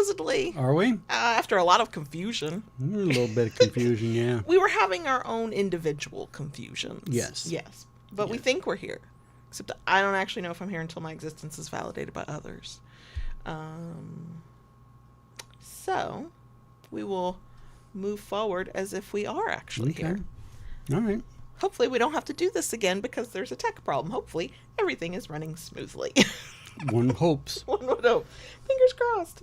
supposedly. Are we? After a lot of confusion. A little bit of confusion, yeah. We were having our own individual confusions. Yes. Yes. But we think we're here. Except I don't actually know if I'm here until my existence is validated by others. So, we will move forward as if we are actually here. All right. Hopefully we don't have to do this again because there's a tech problem. Hopefully everything is running smoothly. One hopes. One would hope. Fingers crossed.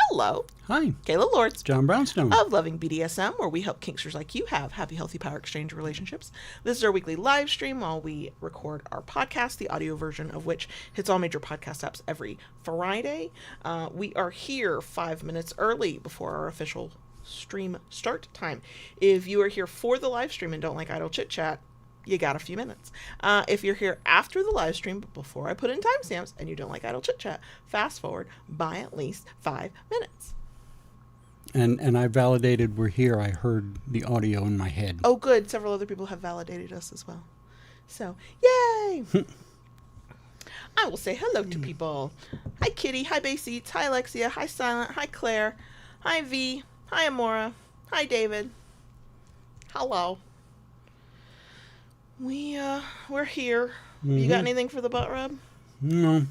Hello. Hi. Kayla Lords. John Brownstone. Of Loving BDSM, where we help kinksters like you have happy, healthy power exchange relationships. This is our weekly live stream while we record our podcast, the audio version of which hits all major podcast apps every Friday. We are here 5 minutes early before our official stream start time. If you are here for the live stream and don't like idle chit chat, you got a few minutes. If you're here after the live stream, but before I put in timestamps and you don't like idle chit chat, fast forward by at least 5 minutes. And I validated we're here. I heard the audio in my head. Oh, good. Several other people have validated us as well. So, yay! I will say hello to people. Hi, Kitty. Hi, Basites. Hi, Alexia. Hi, Silent. Hi, Claire. Hi, V. Hi, Amora. Hi, David. Hello. We're here. You got anything for the butt rub? No.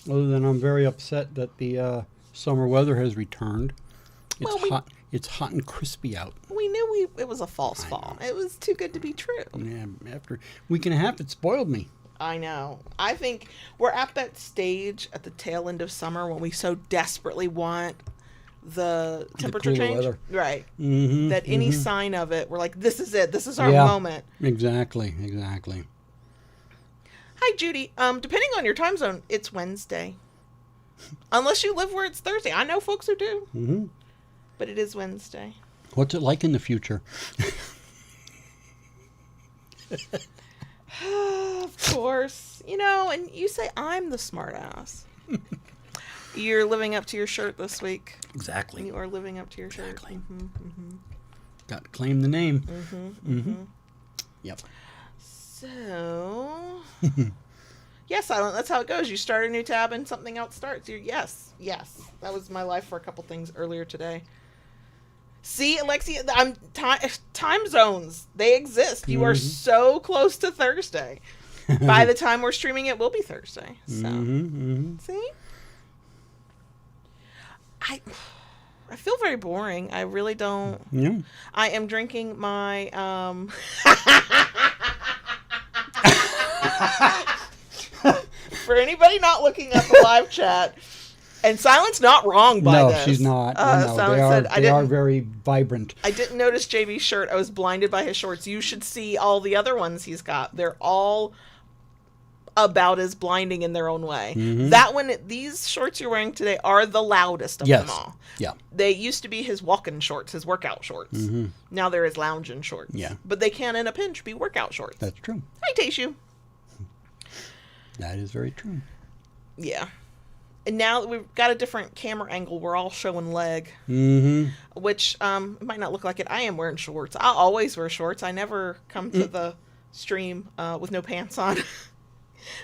Other than I'm very upset that the summer weather has returned. It's hot and crispy out. We knew it was a false fall. It was too good to be true. Yeah, after a week and a half, it spoiled me. I know. I think we're at that stage at the tail end of summer when we so desperately want the temperature change. Weather. Right. Mm-hmm, that any sign of it, we're like, this is it. This is our moment. Exactly. Hi, Judy. Depending on your time zone, it's Wednesday. Unless you live where it's Thursday. I know folks who do. Mm-hmm. But it is Wednesday. What's it like in the future? Of course. And you say I'm the smart ass. You're living up to your shirt this week. Exactly. You are living up to your shirt. Exactly. Mm-hmm. Got to claim the name. Yep. So, yeah, Silent, that's how it goes. You start a new tab and something else starts. Yes. That was my life for a couple things earlier today. See, Alexia, time zones, they exist. You are so close to Thursday. By the time we're streaming, it will be Thursday. So, see? I feel very boring. I really don't. Yeah. I am drinking my for anybody not looking at the live chat, and Silent's not wrong by this. No, she's not. They are very vibrant. I didn't notice JV's shirt. I was blinded by his shorts. You should see all the other ones he's got. They're all about as blinding in their own way. That one, these shorts you're wearing today are the loudest of them all. Yeah. They used to be his walk-in shorts, his workout shorts. Now they're his lounging shorts. Yeah. But they can, in a pinch, be workout shorts. That's true. Hi, Tayshu. That is very true. Yeah. And now that we've got a different camera angle, we're all showing leg. Which might not look like it. I am wearing shorts. I'll always wear shorts. I never come to the stream with no pants on.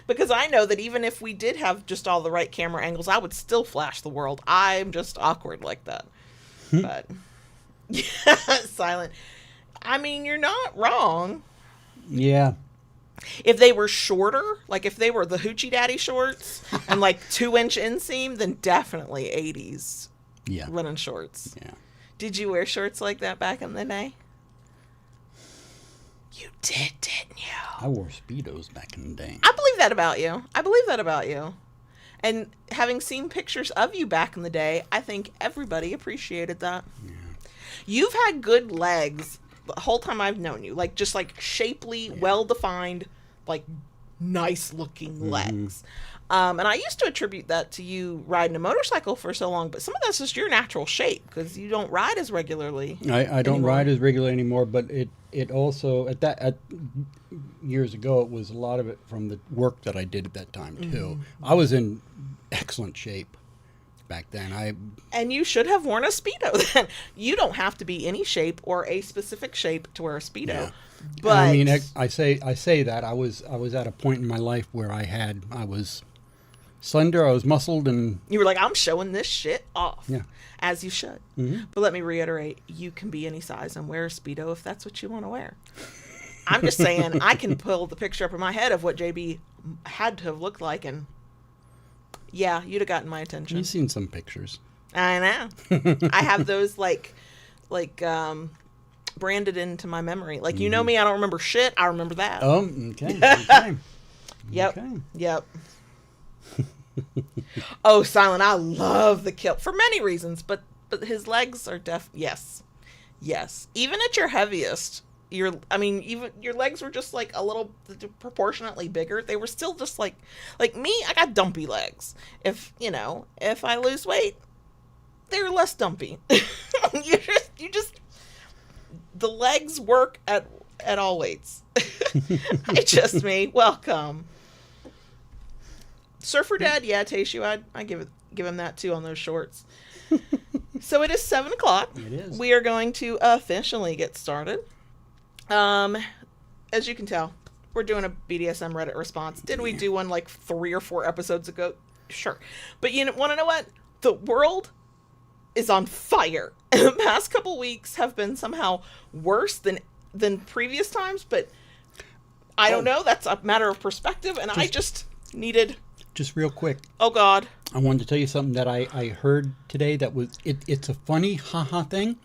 Because I know that even if we did have just all the right camera angles, I would still flash the world. I'm just awkward like that. But, yeah, Silent. I mean, you're not wrong. Yeah. If they were shorter, like if they were the Hoochie Daddy shorts and like 2-inch inseam, then definitely 80s running shorts. Yeah. Did you wear shorts like that back in the day? You did, didn't you? I wore Speedos back in the day. I believe that about you. And having seen pictures of you back in the day, I think everybody appreciated that. Yeah. You've had good legs the whole time I've known you. Like, just like shapely, well-defined, like nice looking legs. And I used to attribute that to you riding a motorcycle for so long, but some of that's just your natural shape because you don't ride as regularly. I don't ride as regularly anymore, but it also at years ago it was a lot of it from the work that I did at that time too. I was in excellent shape back then. And you should have worn a Speedo then. You don't have to be any shape or a specific shape to wear a Speedo. Yeah. But I mean, I say that I was at a point in my life where I was slender. I was muscled, and You were like, I'm showing this shit off. Yeah. As you should. Mhm. But let me reiterate, you can be any size and wear a Speedo if that's what you want to wear. I'm just saying, I can pull the picture up in my head of what JB had to have looked like, and yeah, you'd have gotten my attention. you've seen some pictures. I know. I have those like branded into my memory. Like, you know me, I don't remember shit. I remember that. Oh, okay. Okay. Yep. Okay. Yep. Oh, Silent, I love the kilt for many reasons, but his legs are yes. Even at your heaviest, even your legs were just like a little proportionately bigger. They were still just like me. I got dumpy legs. If I lose weight, they're less dumpy. you just the legs work at all weights. It's just me. Welcome. Surfer Dad, yeah, Tayshu, I give him that too on those shorts. So it is 7:00. It is. We are going to officially get started. As you can tell, we're doing a BDSM Reddit response. Did we do one like 3 or 4 episodes ago? Sure. But you want to know what? The world is on fire. The past couple weeks have been somehow worse than previous times, but I don't know. That's a matter of perspective, and I just needed... Just real quick. Oh, God. I wanted to tell you something that I heard today that was... It's a funny haha thing.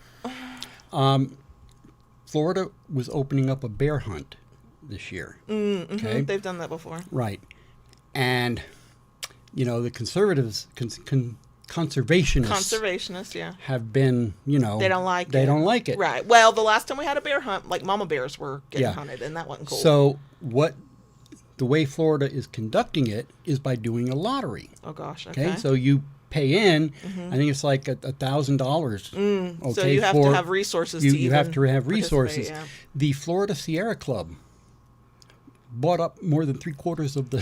Florida was opening up a bear hunt this year. Mm-hmm. Okay? They've done that before. Right. And, the conservatives, conservationists Yeah. have been, They don't like it. They don't like it. Right. Well, the last time we had a bear hunt, like mama bears were getting hunted, and that wasn't cool. So the way Florida is conducting it is by doing a lottery. Oh, gosh. Okay. So you pay in, I think it's like $1,000. Okay, so you have to have resources you have to have resources. Yeah. The Florida Sierra Club bought up more than 3/4 of the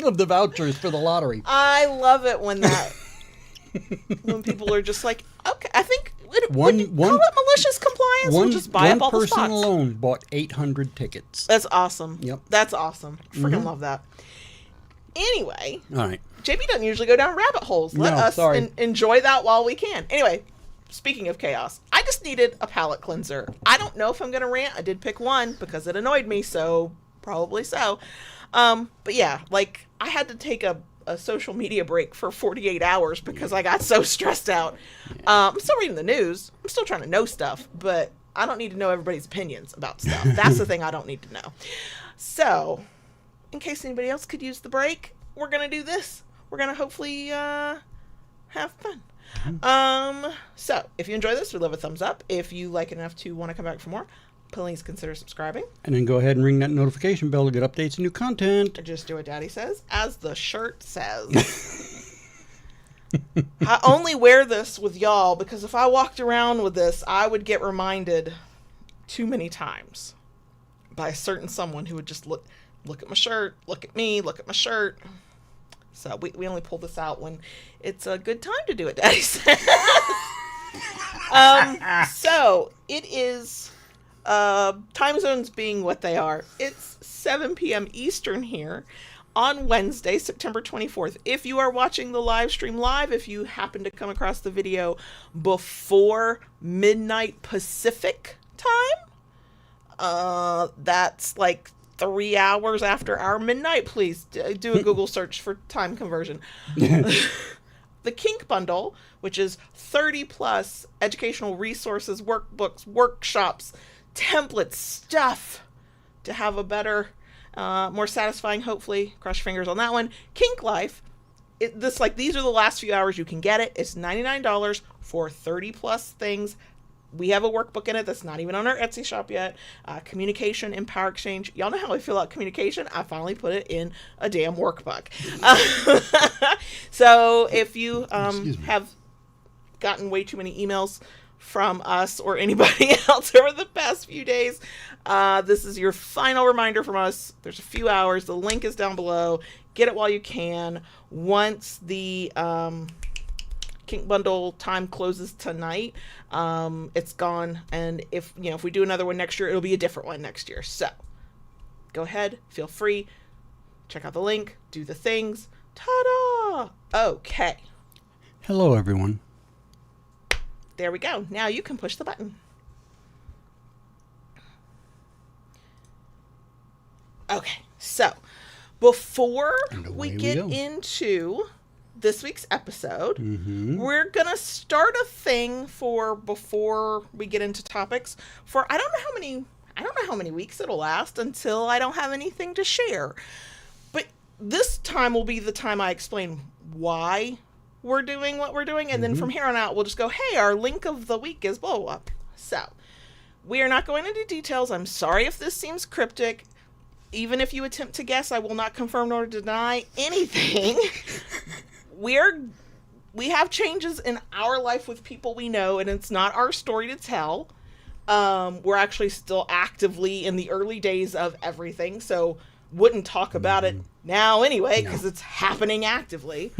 of the vouchers for the lottery. I love it when when people are just like, okay, I think call it malicious compliance. We'll just buy up all the spots. One person alone bought 800 tickets. That's awesome. Yep. That's awesome. Freaking love that. Anyway. All right. JB doesn't usually go down rabbit holes. Let us enjoy that while we can. Anyway, speaking of chaos, I just needed a palate cleanser. I don't know if I'm going to rant. I did pick one because it annoyed me, so probably so. But yeah, like I had to take a social media break for 48 hours because I got so stressed out. I'm still reading the news. I'm still trying to know stuff, but I don't need to know everybody's opinions about stuff. That's the thing I don't need to know. So, in case anybody else could use the break, we're going to do this. We're going to hopefully have fun. So, if you enjoy this, we'd love a thumbs up. If you like it enough to want to come back for more, please consider subscribing. And then go ahead and ring that notification bell to get updates and new content. Or just do what Daddy says, as the shirt says. I only wear this with y'all because if I walked around with this, I would get reminded too many times by a certain someone who would just look at my shirt, look at me, look at my shirt. So we only pull this out when it's a good time to do it, Daddy says. So it is... time zones being what they are, it's 7 p.m. Eastern here on Wednesday, September 24th. If you are watching the live stream live, if you happen to come across the video before midnight Pacific time, that's like 3 hours after our midnight. Please do a Google search for time conversion. The Kink Bundle, which is 30 plus educational resources, workbooks, workshops, templates, stuff to have a better, more satisfying, hopefully, cross your fingers on that one, Kink Life. These are the last few hours you can get it. It's $99 for 30 plus things. We have a workbook in it that's not even on our Etsy shop yet. Communication and power exchange. Y'all know how I feel about communication. I finally put it in a damn workbook. So if you have gotten way too many emails from us or anybody else over the past few days, this is your final reminder from us. There's a few hours. The link is down below. Get it while you can. Once the Kink Bundle time closes tonight, it's gone, and if we do another one next year, it'll be a different one next year. So go ahead, feel free, check out the link, do the things. Ta-da! Okay. Hello, everyone. There we go. Now you can push the button. Okay, so before we get into this week's episode, we're going to start a thing for before we get into topics for I don't know how many weeks it'll last until I don't have anything to share. But this time will be the time I explain why we're doing what we're doing, and then from here on out we'll just go, hey, our link of the week is blah, blah, blah. So we are not going into details. I'm sorry if this seems cryptic. Even if you attempt to guess, I will not confirm nor deny anything. We have changes in our life with people we know, and it's not our story to tell. We're actually still actively in the early days of everything, so wouldn't talk about it now anyway, because it's happening actively.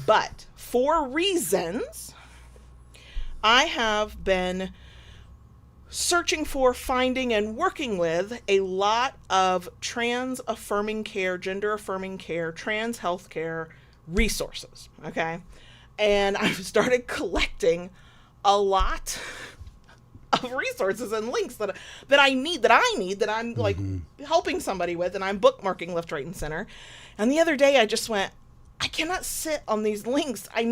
But for reasons, I have been searching for, finding, and working with a lot of trans-affirming care, gender-affirming care, trans healthcare resources, okay? And I've started collecting a lot of resources and links that I need, that I'm like helping somebody with, and I'm bookmarking left, right, and center. And the other day I just went, I cannot sit on these links. I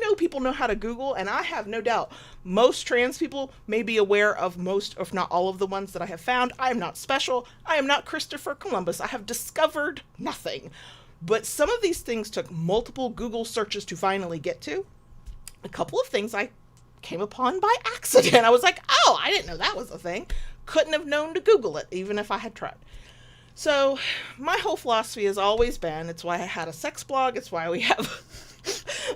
know people know how to Google, and I have no doubt most trans people may be aware of most, if not all, of the ones that I have found. I am not special. I am not Christopher Columbus. I have discovered nothing. But some of these things took multiple Google searches to finally get to. A couple of things I came upon by accident. I was like, oh, I didn't know that was a thing. Couldn't have known to Google it, even if I had tried. So my whole philosophy has always been, it's why I had a sex blog, it's why we have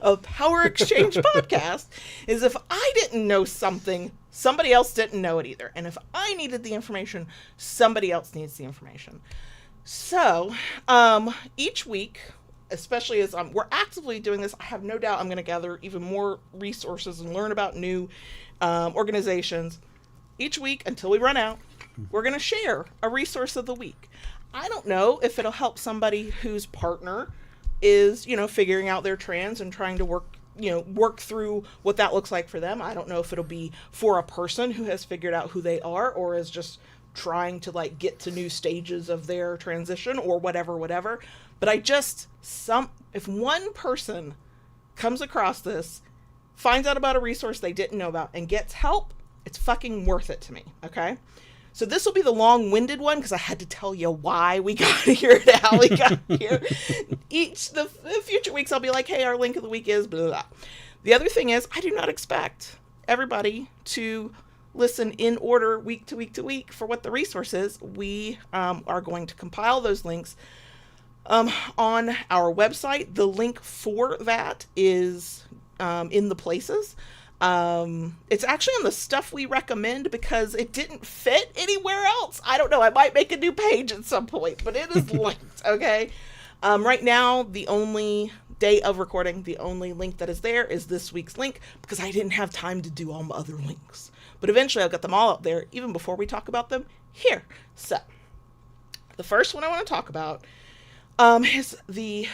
a Power Exchange podcast, is if I didn't know something, somebody else didn't know it either. And if I needed the information, somebody else needs the information. So each week, especially as we're actively doing this, I have no doubt I'm going to gather even more resources and learn about new organizations. Each week, until we run out, we're going to share a resource of the week. I don't know if it'll help somebody whose partner is, figuring out their trans and trying to work through what that looks like for them. I don't know if it'll be for a person who has figured out who they are or is just trying to get to new stages of their transition or whatever. But if one person comes across this, finds out about a resource they didn't know about and gets help, it's fucking worth it to me. Okay. So this will be the long-winded one because I had to tell you why we got here and how we got here. The future weeks I'll be like, hey, our link of the week is blah, blah, blah. The other thing is I do not expect everybody to listen in order week to week to week for what the resource is. We are going to compile those links on our website. The link for that is in the places. It's actually on the stuff we recommend because it didn't fit anywhere else. I don't know. I might make a new page at some point, but it is linked. Okay. Right now, the only day of recording, the only link that is there is this week's link because I didn't have time to do all my other links, but eventually I'll get them all out there even before we talk about them here. So the first one I want to talk about, is the,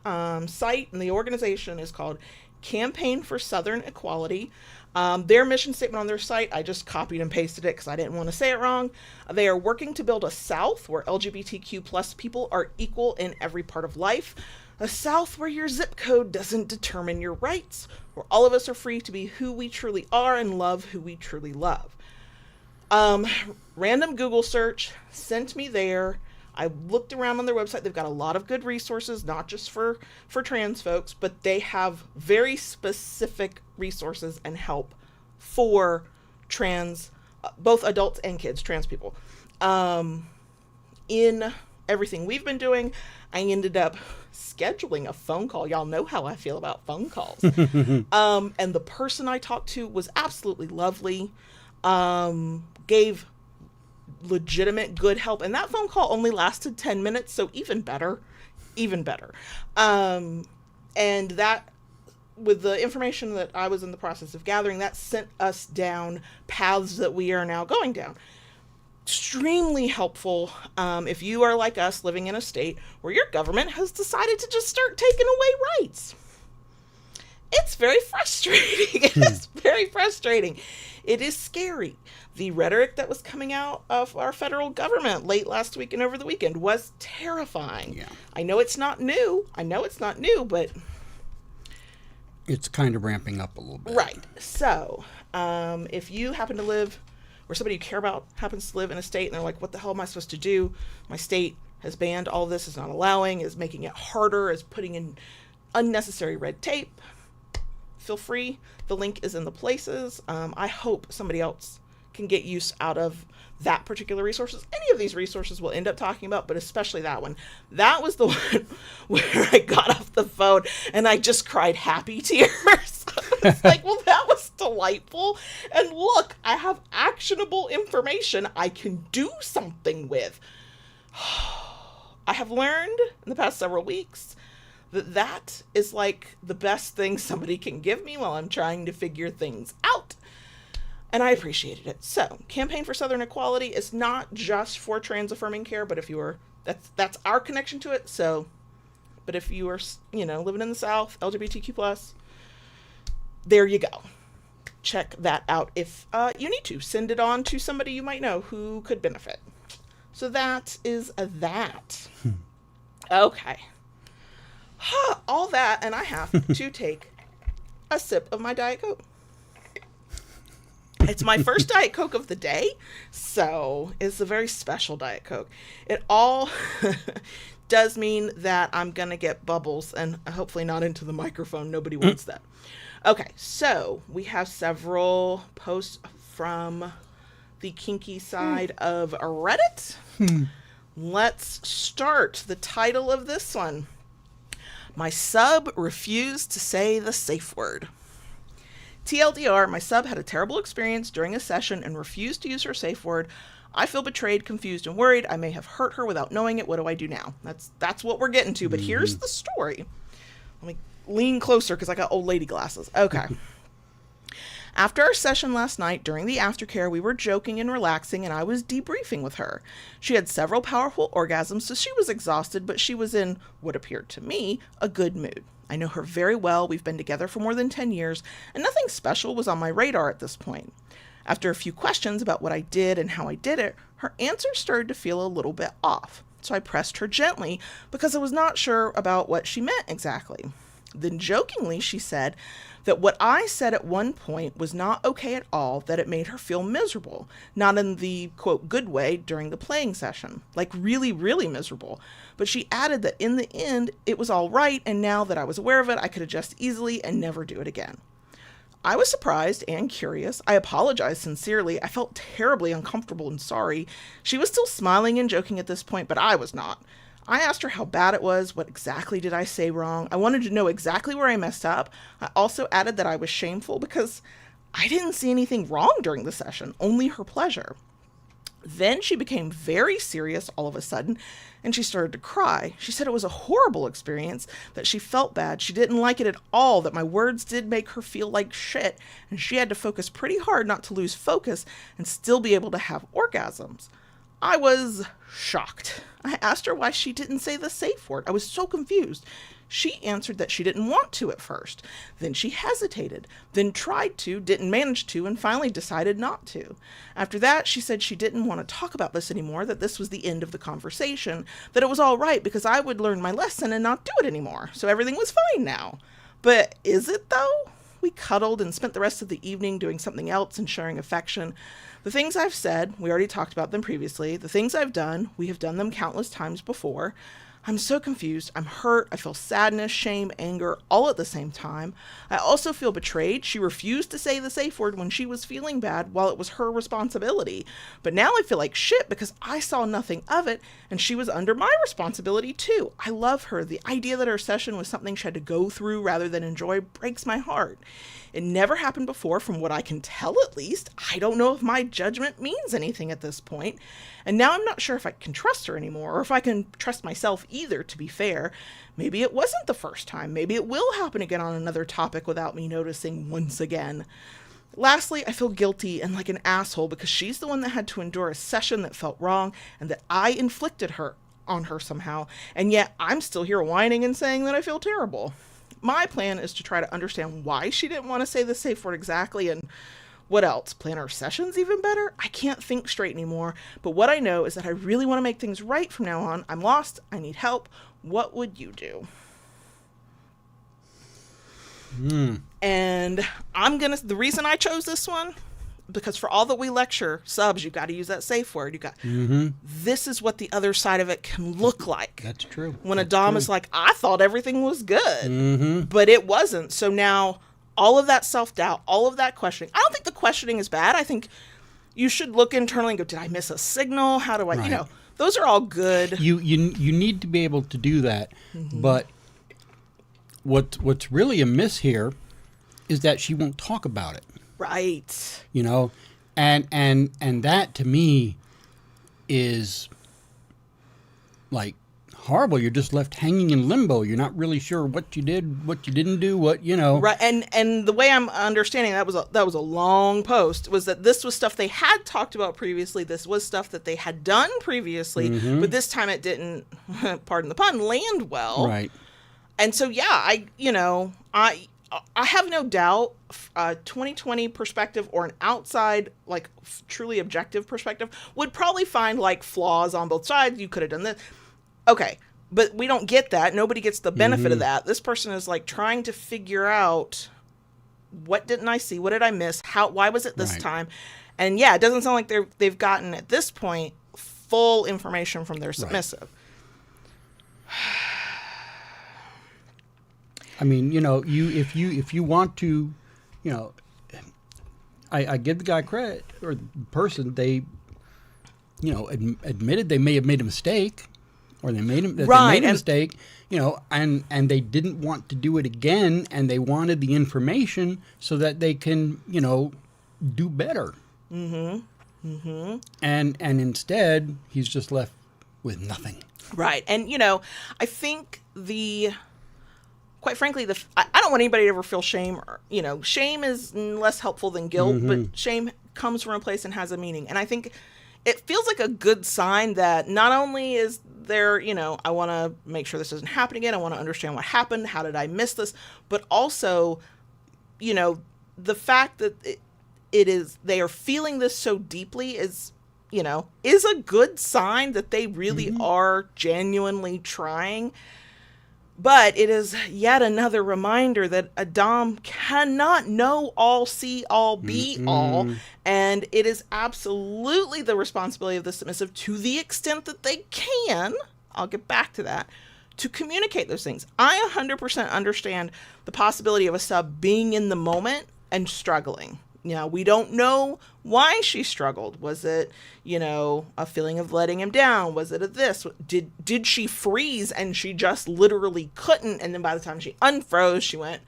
site, and the organization is called Campaign for Southern Equality. Their mission statement on their site, I just copied and pasted it because I didn't want to say it wrong. They are working to build a South where LGBTQ plus people are equal in every part of life. A South where your zip code doesn't determine your rights, where all of us are free to be who we truly are and love who we truly love. Random Google search sent me there. I looked around on their website. They've got a lot of good resources, not just for trans folks, but they have very specific resources and help for trans, both adults and kids, trans people. In everything we've been doing, I ended up scheduling a phone call. Y'all know how I feel about phone calls. And the person I talked to was absolutely lovely. Gave legitimate good help, and that phone call only lasted 10 minutes, so even better. And that, with the information that I was in the process of gathering, that sent us down paths that we are now going down. extremely helpful if you are like us living in a state where your government has decided to just start taking away rights. It's very frustrating. It is very frustrating. It is scary. The rhetoric that was coming out of our federal government late last week and over the weekend was terrifying. Yeah. I know it's not new, but... It's kind of ramping up a little bit. Right. So, if you happen to live, or somebody you care about happens to live in a state and they're like, what the hell am I supposed to do? My state has banned all this, is not allowing, is making it harder, is putting in unnecessary red tape. Feel free. The link is in the places. I hope somebody else can get use out of that particular resources. Any of these resources we'll end up talking about, but especially that one. That was the one where I got off the phone and I just cried happy tears. It's like, well, that was delightful. And look, I have actionable information I can do something with. I have learned in the past several weeks that is like the best thing somebody can give me while I'm trying to figure things out. And I appreciated it. So, Campaign for Southern Equality is not just for trans affirming care, but if you are, that's our connection to it. So, but if you are, living in the South, LGBTQ+, there you go. Check that out if you need to. Send it on to somebody you might know who could benefit. So that is that. Okay. All that, and I have to take a sip of my Diet Coke. It's my first Diet Coke of the day, so it's a very special Diet Coke. It all does mean that I'm going to get bubbles, and hopefully not into the microphone. Nobody wants that. Okay, so we have several posts from the kinky side of Reddit. Let's start. The title of this one: My sub refused to say the safe word. TLDR, my sub had a terrible experience during a session and refused to use her safe word. I feel betrayed, confused, and worried. I may have hurt her without knowing it. What do I do now? That's what we're getting to, but here's the story. Let me lean closer because I got old lady glasses. Okay. After our session last night, during the aftercare, we were joking and relaxing, and I was debriefing with her. She had several powerful orgasms, so she was exhausted, but she was in, what appeared to me, a good mood. I know her very well. We've been together for more than 10 years, and nothing special was on my radar at this point. After a few questions about what I did and how I did it, her answers started to feel a little bit off. So I pressed her gently because I was not sure about what she meant exactly. Then jokingly, she said that what I said at one point was not okay at all, that it made her feel miserable, not in the, quote, good way during the playing session, like really, really miserable. But she added that in the end, it was all right, and now that I was aware of it, I could adjust easily and never do it again. I was surprised and curious. I apologized sincerely. I felt terribly uncomfortable and sorry. She was still smiling and joking at this point, but I was not. I asked her how bad it was, what exactly did I say wrong. I wanted to know exactly where I messed up. I also added that I was shameful because I didn't see anything wrong during the session, only her pleasure. Then she became very serious all of a sudden, and she started to cry. She said it was a horrible experience, that she felt bad. She didn't like it at all, that my words did make her feel like shit, and she had to focus pretty hard not to lose focus and still be able to have orgasms. I was shocked. I asked her why she didn't say the safe word. I was so confused. She answered that she didn't want to at first. Then she hesitated, then tried to, didn't manage to, and finally decided not to. After that, she said she didn't want to talk about this anymore, that this was the end of the conversation, that it was all right because I would learn my lesson and not do it anymore, so everything was fine now. But is it though? We cuddled and spent the rest of the evening doing something else and sharing affection. The things I've said, we already talked about them previously. The things I've done, we have done them countless times before. I'm so confused. I'm hurt. I feel sadness, shame, anger, all at the same time. I also feel betrayed. She refused to say the safe word when she was feeling bad while it was her responsibility. But now I feel like shit because I saw nothing of it and she was under my responsibility too. I love her. The idea that her session was something she had to go through rather than enjoy breaks my heart. It never happened before, from what I can tell at least. I don't know if my judgment means anything at this point. And now I'm not sure if I can trust her anymore, or if I can trust myself either, to be fair. Maybe it wasn't the first time. Maybe it will happen again on another topic without me noticing once again. Lastly, I feel guilty and like an asshole because she's the one that had to endure a session that felt wrong and that I inflicted on her somehow. And yet I'm still here whining and saying that I feel terrible. My plan is to try to understand why she didn't want to say the safe word exactly, and what else? Plan our sessions even better? I can't think straight anymore. But what I know is that I really want to make things right from now on. I'm lost. I need help. What would you do? And the reason I chose this one, because for all that we lecture subs, you got to use that safe word. This is what the other side of it can look like. That's true. When a dom is like, I thought everything was good, but it wasn't. So now all of that self-doubt, all of that questioning, I don't think the questioning is bad. I think you should look internally and go, did I miss a signal? How do I, those are all good. You need to be able to do that. But what's really amiss here is that she won't talk about it. Right. And that to me is like horrible. You're just left hanging in limbo. You're not really sure what you did, what you didn't do, Right. And the way I'm understanding that was a long post, was that this was stuff they had talked about previously. This was stuff that they had done previously, but this time it didn't, pardon the pun, land well. Right. And so, I have no doubt 2020 perspective or an outside, like truly objective perspective would probably find like flaws on both sides. You could have done this. Okay. But we don't get that. Nobody gets the benefit of that. This person is like trying to figure out, what didn't I see? What did I miss? Why was it this time? And it doesn't sound like they've gotten at this point full information from their submissive. I mean, if you want to, I give the guy credit, or the person, they, admitted they may have made a mistake, or they made a mistake, and they didn't want to do it again, and they wanted the information so that they can, do better. And instead, he's just left with nothing. Right. And, I think quite frankly, I don't want anybody to ever feel shame. Shame is less helpful than guilt, but shame comes from a place and has a meaning. And I think it feels like a good sign that not only is there, I want to make sure this doesn't happen again. I want to understand what happened. How did I miss this? But also, the fact that they are feeling this so deeply is a good sign that they really are genuinely trying. But it is yet another reminder that a dom cannot know all, see all, be all. And it is absolutely the responsibility of the submissive, to the extent that they can, I'll get back to that, to communicate those things. I 100% understand the possibility of a sub being in the moment and struggling. We don't know why she struggled. Was it, a feeling of letting him down? Was it a this? Did she freeze and she just literally couldn't? And then by the time she unfroze, she went,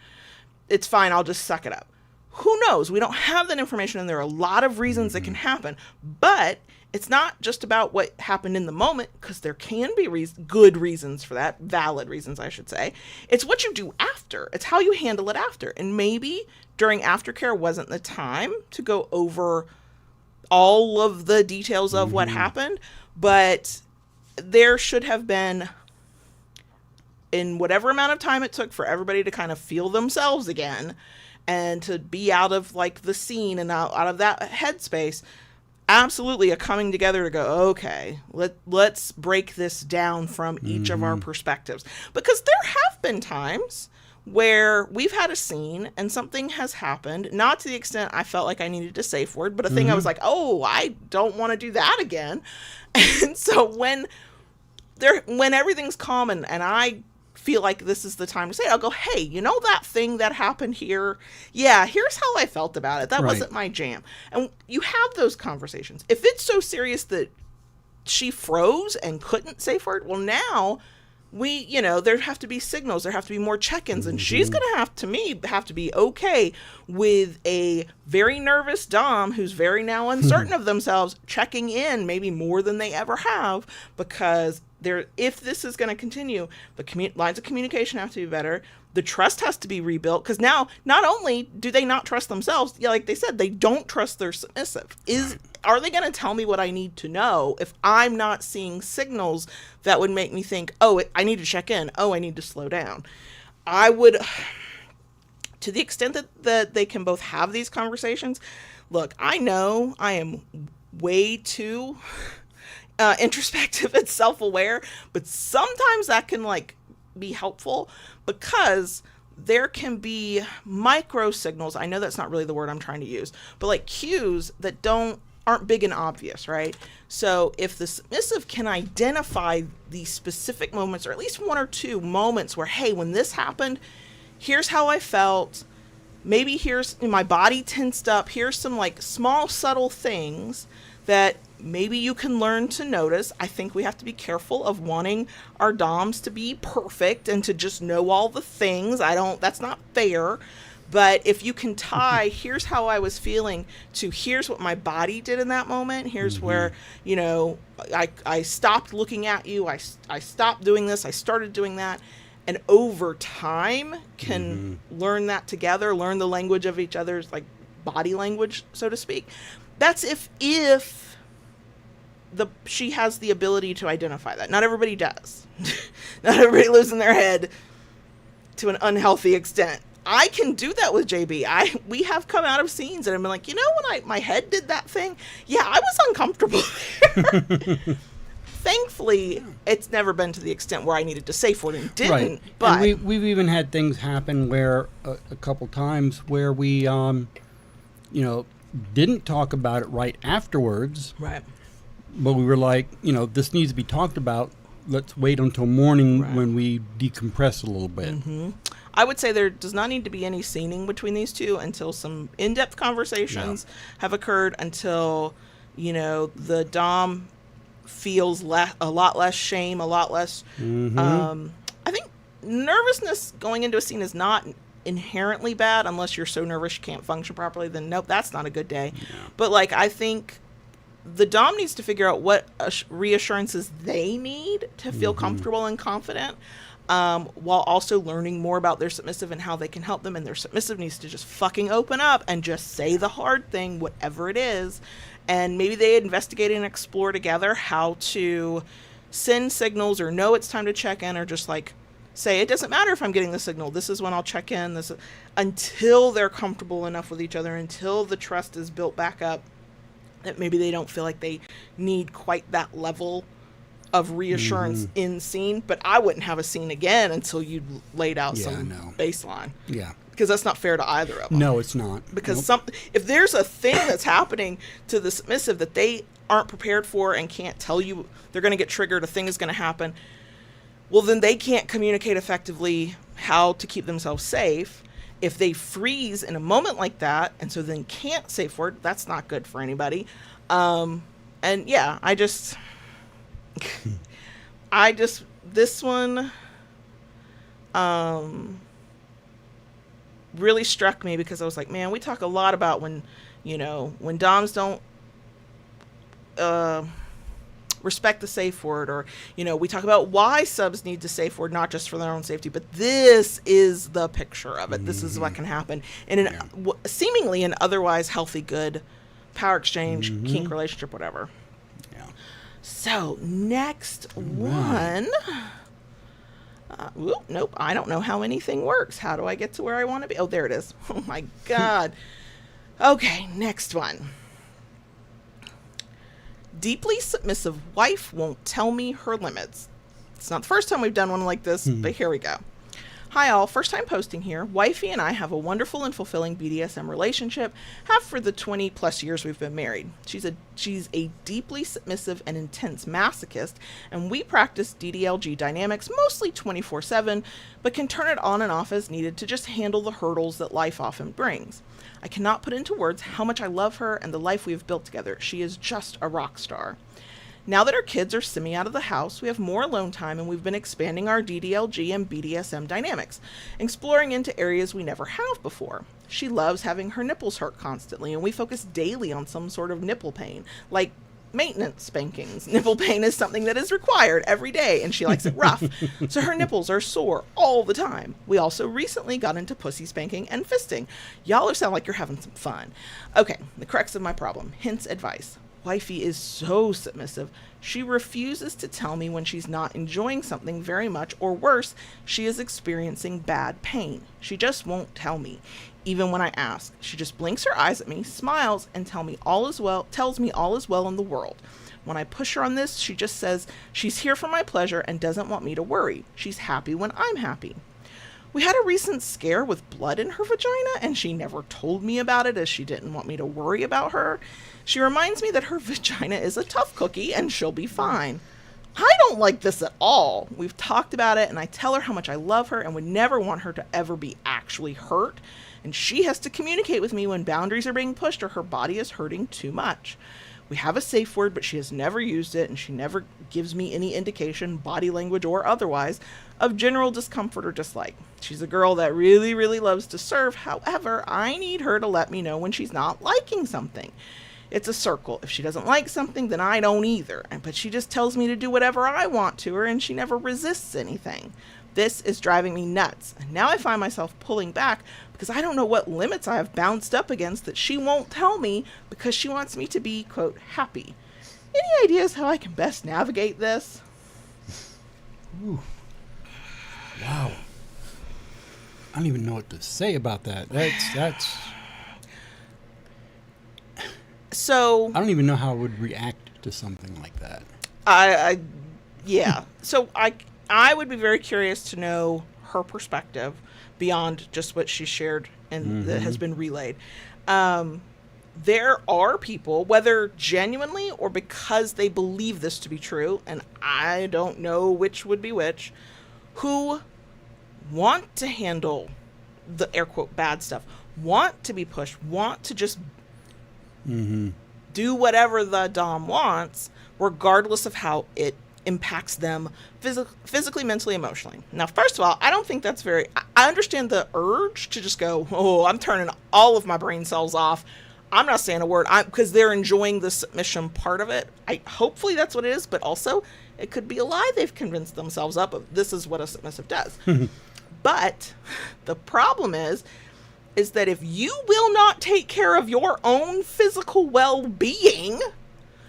it's fine, I'll just suck it up. Who knows? We don't have that information, and there are a lot of reasons that can happen. But it's not just about what happened in the moment, because there can be good reasons for that, valid reasons, I should say. It's what you do after. It's how you handle it after. And maybe during aftercare wasn't the time to go over all of the details of what happened, but there should have been, in whatever amount of time it took for everybody to kind of feel themselves again and to be out of like the scene and out of that headspace, absolutely a coming together to go, okay, let's break this down from each of our perspectives. Because there have been times where we've had a scene and something has happened, not to the extent I felt like I needed a safe word, but a thing I was like, oh, I don't want to do that again. And so when everything's calm and I feel like this is the time to say it, I'll go, hey, that thing that happened here? Yeah, here's how I felt about it. That wasn't my jam. And you have those conversations. If it's so serious that she froze and couldn't safe word, well, now there have to be signals, there have to be more check-ins, and she's going to have to be okay with a very nervous dom who's very now uncertain of themselves checking in maybe more than they ever have, because if this is going to continue, the lines of communication have to be better. The trust has to be rebuilt, because now not only do they not trust themselves, yeah, like they said, they don't trust their submissive. Are they going to tell me what I need to know if I'm not seeing signals that would make me think, oh, I need to check in. Oh, I need to slow down. I would, to the extent that they can both have these conversations. Look, I know I am way too introspective and self-aware, but sometimes that can like be helpful, because there can be micro signals. I know that's not really the word I'm trying to use, but like cues that aren't big and obvious, right? So if the submissive can identify these specific moments, or at least one or two moments where, hey, when this happened, here's how I felt. Maybe here's my body tensed up. Here's some like small, subtle things that maybe you can learn to notice. I think we have to be careful of wanting our DOMs to be perfect and to just know all the things. That's not fair. But if you can tie, here's how I was feeling, to here's what my body did in that moment. Here's where, I stopped looking at you. I stopped doing this. I started doing that. And over time can learn that together, learn the language of each other's, like body language, so to speak. That's if she has the ability to identify that. Not everybody does. Not everybody lives in their head to an unhealthy extent. I can do that with JB. We have come out of scenes and I'm like, when my head did that thing, yeah, I was uncomfortable there. Thankfully, it's never been to the extent where I needed to safe word and didn't. Right. But and we've even had things happen where a couple times where we, didn't talk about it right afterwards. Right. But we were like, this needs to be talked about. Let's wait until morning when we decompress a little bit. Mm-hmm. I would say there does not need to be any scening between these two until some in-depth conversations have occurred, until, the Dom feels a lot less shame, a lot less. I think nervousness going into a scene is not inherently bad, unless you're so nervous you can't function properly. Then nope, that's not a good day. Yeah. But like, I think the Dom needs to figure out what reassurances they need to feel comfortable and confident, while also learning more about their submissive and how they can help them. And their submissive needs to just fucking open up and just say the hard thing, whatever it is. And maybe they investigate and explore together how to send signals, or know it's time to check in, or just like say, it doesn't matter if I'm getting the signal. This is when I'll check in. Until they're comfortable enough with each other, until the trust is built back up, that maybe they don't feel like they need quite that level of reassurance in scene. But I wouldn't have a scene again until you laid out some baseline. Yeah. Because that's not fair to either of them. No, it's not. Because if there's a thing that's happening to the submissive that they aren't prepared for and can't tell you, they're going to get triggered, a thing is going to happen, well, then they can't communicate effectively how to keep themselves safe. If they freeze in a moment like that, and so then can't safe word, that's not good for anybody. And yeah, this one really struck me, because I was like, man, we talk a lot about when DOMs don't respect the safe word, or, we talk about why subs need to safe word, not just for their own safety, but this is the picture of it. This is what can happen in seemingly an otherwise healthy, good power exchange, kink relationship, whatever. Yeah. So next one. Nope, I don't know how anything works. How do I get to where I want to be? Oh, there it is. Oh my God. Okay, next one. Deeply submissive wife won't tell me her limits. It's not the first time we've done one like this, but here we go. Hi all, first time posting here. Wifey and I have a wonderful and fulfilling BDSM relationship, have for the 20 plus years we've been married. She's a deeply submissive and intense masochist, and we practice DDLG dynamics mostly 24/7, but can turn it on and off as needed to just handle the hurdles that life often brings. I cannot put into words how much I love her and the life we have built together. She is just a rock star. Now that our kids are semi out of the house, we have more alone time, and we've been expanding our DDLG and BDSM dynamics, exploring into areas we never have before. She loves having her nipples hurt constantly, and we focus daily on some sort of nipple pain, like maintenance spankings. Nipple pain is something that is required every day, and she likes it rough. So her nipples are sore all the time. We also recently got into pussy spanking and fisting. Y'all sound like you're having some fun. Okay, the crux of my problem. Hints, advice. Wifey is so submissive. She refuses to tell me when she's not enjoying something very much, or worse, she is experiencing bad pain. She just won't tell me. Even when I ask, she just blinks her eyes at me, smiles, and tells me all is well in the world. When I push her on this, she just says she's here for my pleasure and doesn't want me to worry. She's happy when I'm happy. We had a recent scare with blood in her vagina, and she never told me about it as she didn't want me to worry about her. She reminds me that her vagina is a tough cookie and she'll be fine. I don't like this at all. We've talked about it, and I tell her how much I love her and would never want her to ever be actually hurt. And she has to communicate with me when boundaries are being pushed or her body is hurting too much. We have a safe word, but she has never used it, and she never gives me any indication, body language or otherwise, of general discomfort or dislike. She's a girl that really, really loves to serve. However, I need her to let me know when she's not liking something. It's a circle. If she doesn't like something, then I don't either. But she just tells me to do whatever I want to her, and she never resists anything. This is driving me nuts. And now I find myself pulling back because I don't know what limits I have bounced up against that she won't tell me because she wants me to be, quote, happy. Any ideas how I can best navigate this? Ooh. Wow. I don't even know what to say about that. That's So I don't even know how I would react to something like that. Yeah. So I would be very curious to know her perspective beyond just what she shared and that has been relayed. There are people, whether genuinely or because they believe this to be true, and I don't know which would be which, who want to handle the air quote bad stuff, want to be pushed, want to just do whatever the dom wants, regardless of how it impacts them physically, mentally, emotionally. Now, first of all, I don't think that's very... I understand the urge to just go, oh, I'm turning all of my brain cells off. I'm not saying a word, because they're enjoying the submission part of it. Hopefully that's what it is, but also it could be a lie they've convinced themselves up of. This is what a submissive does. But the problem is that if you will not take care of your own physical well-being,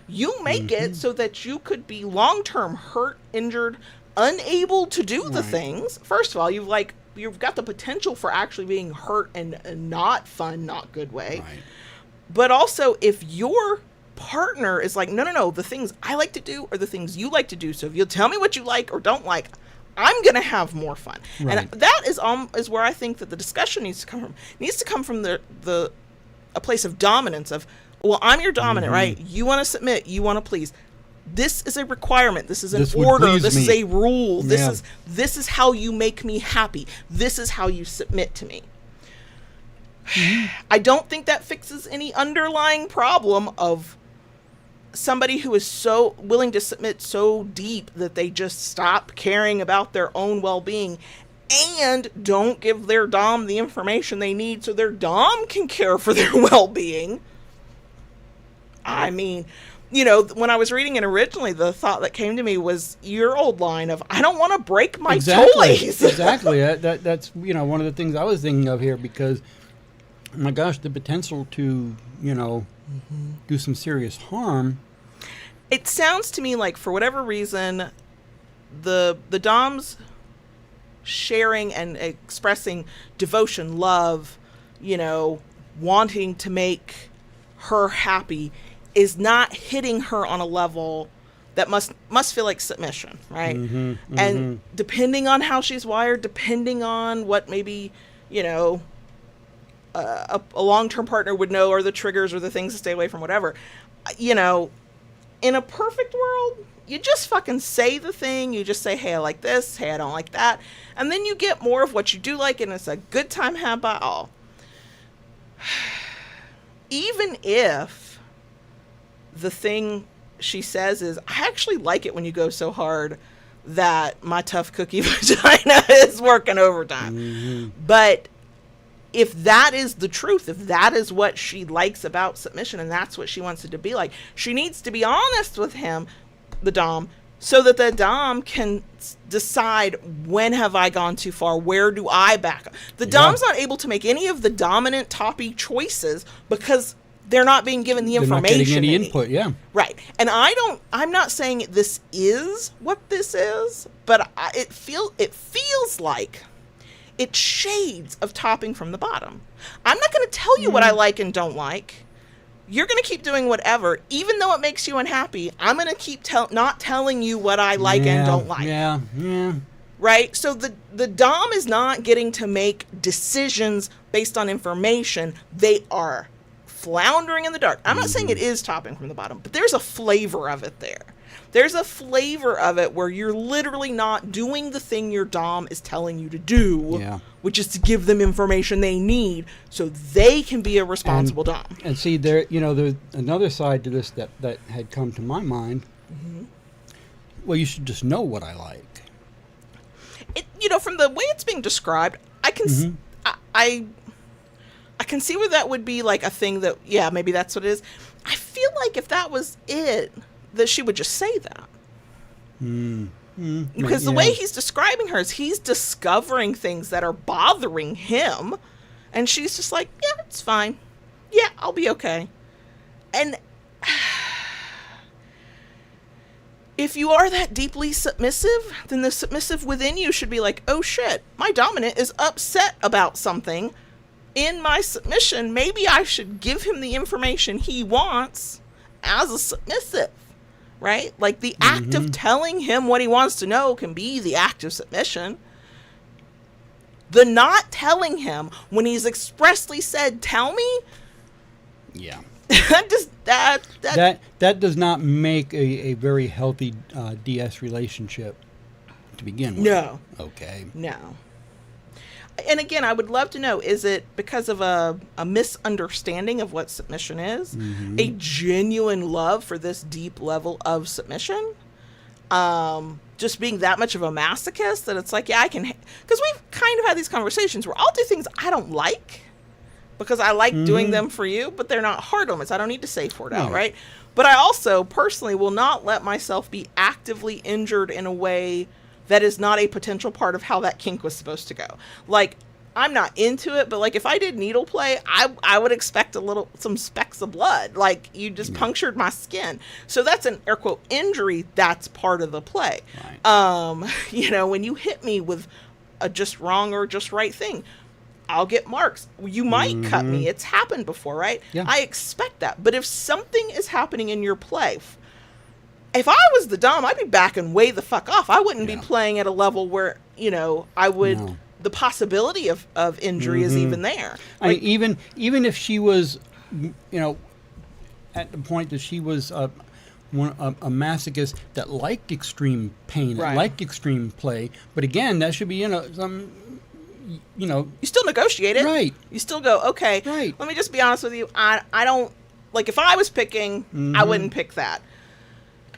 you make it so that you could be long-term hurt, injured, unable to do the things. First of all, you've got the potential for actually being hurt in a not fun, not good way. Right. But also, if your partner is like, no, the things I like to do are the things you like to do. So if you'll tell me what you like or don't like, I'm going to have more fun. Right. And that is where I think that the discussion needs to come from. It needs to come from a place of dominance of, well, I'm your dominant, right? You want to submit. You want to please. This is a requirement. This is an order. This is a rule. This is how you make me happy. This is how you submit to me. I don't think that fixes any underlying problem of somebody who is so willing to submit so deep that they just stop caring about their own well-being and don't give their dom the information they need so their dom can care for their well-being. I mean, when I was reading it originally, the thought that came to me was your old line of, I don't want to break my toys. Exactly. That's, one of the things I was thinking of here because, oh my gosh, the potential to, do some serious harm. It sounds to me like, for whatever reason, the doms sharing and expressing devotion, love, wanting to make her happy is not hitting her on a level that must feel like submission, right? And depending on how she's wired, depending on what maybe, a long-term partner would know, or the triggers or the things to stay away from, whatever, in a perfect world, you just fucking say the thing. You just say, hey, I like this. Hey, I don't like that. And then you get more of what you do like, and it's a good time had by all. Even if the thing she says is, I actually like it when you go so hard that my tough cookie vagina is working overtime. But if that is the truth, if that is what she likes about submission and that's what she wants it to be like, she needs to be honest with him, the Dom, so that the Dom can decide, when have I gone too far? Where do I back up? The Dom's not able to make any of the dominant toppy choices because they're not being given the information. They're not getting any input, yeah. Right. And I'm not saying this is what this is, but it feels like it's shades of topping from the bottom. I'm not going to tell you what I like and don't like. You're going to keep doing whatever, even though it makes you unhappy. I'm going to keep not telling you what I like and don't like. Yeah. Right? So the Dom is not getting to make decisions based on information. They are floundering in the dark. I'm not saying it is topping from the bottom, but there's a flavor of it there. There's a flavor of it where you're literally not doing the thing your Dom is telling you to do, which is to give them information they need so they can be a responsible Dom. And see, there's another side to this that had come to my mind. Well, you should just know what I like. From the way it's being described, I can I can see where that would be like a thing that, maybe that's what it is. I feel like if that was it, that she would just say that. Because the way he's describing her is he's discovering things that are bothering him, and she's just like, yeah, it's fine. Yeah, I'll be okay. And if you are that deeply submissive, then the submissive within you should be like, oh shit, my dominant is upset about something in my submission. Maybe I should give him the information he wants as a submissive. Right? Like the act of telling him what he wants to know can be the act of submission. The not telling him when he's expressly said, tell me. Yeah. that does not make a very healthy DS relationship to begin with. No. Okay. No. And again, I would love to know, is it because of a misunderstanding of what submission is? A genuine love for this deep level of submission? Just being that much of a masochist that it's like, I can... Because we've kind of had these conversations where I'll do things I don't like because I like doing them for you, but they're not hard limits. I don't need to safe word out, right? But I also personally will not let myself be actively injured in a way that is not a potential part of how that kink was supposed to go. Like, I'm not into it, but like if I did needle play, I would expect some specks of blood. Like you just punctured my skin. So that's an air quote injury. That's part of the play. Right. When you hit me with a just wrong or just right thing, I'll get marks. You might cut me. It's happened before, right? Yeah. I expect that. But if something is happening in your play, if I was the Dom, I'd be backing way the fuck off. I wouldn't be playing at a level where, I would, the possibility of injury is even there. Like, even if she was, at the point that she was a masochist that liked extreme pain, that liked extreme play, but again, that should be, some, you still negotiate it. Right. You still go, okay, let me just be honest with you. I don't, like if I was picking, I wouldn't pick that.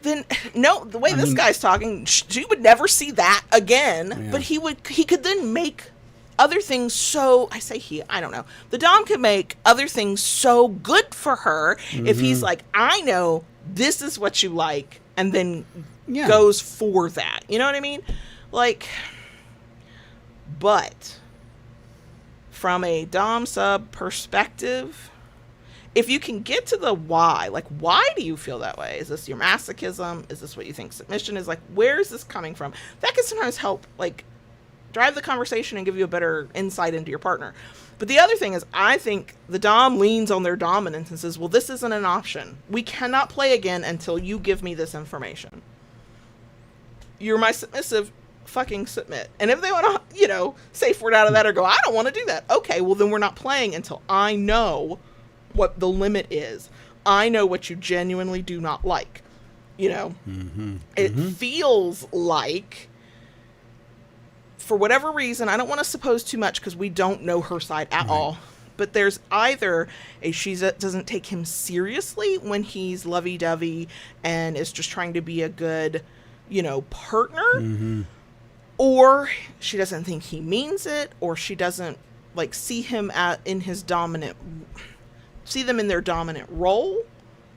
Then the way this guy's talking, she would never see that again. But he could then make other things so. I say I don't know. The Dom could make other things so good for her if he's like, I know this is what you like, and then goes for that. You know what I mean? Like, but from a Dom sub perspective, if you can get to the why, like, why do you feel that way? Is this your masochism? Is this what you think submission is? Like, where is this coming from? That can sometimes help, like, drive the conversation and give you a better insight into your partner. But the other thing is, I think the Dom leans on their dominance and says, well, this isn't an option. We cannot play again until you give me this information. You're my submissive, fucking submit. And if they want to, safe word out of that or go, I don't want to do that. Okay, well, then we're not playing until I know what the limit is. I know what you genuinely do not like. It feels like, for whatever reason, I don't want to suppose too much because we don't know her side at all, but there's either she doesn't take him seriously when he's lovey-dovey and is just trying to be a good, partner, or she doesn't think he means it, or she doesn't like see him see them in their dominant role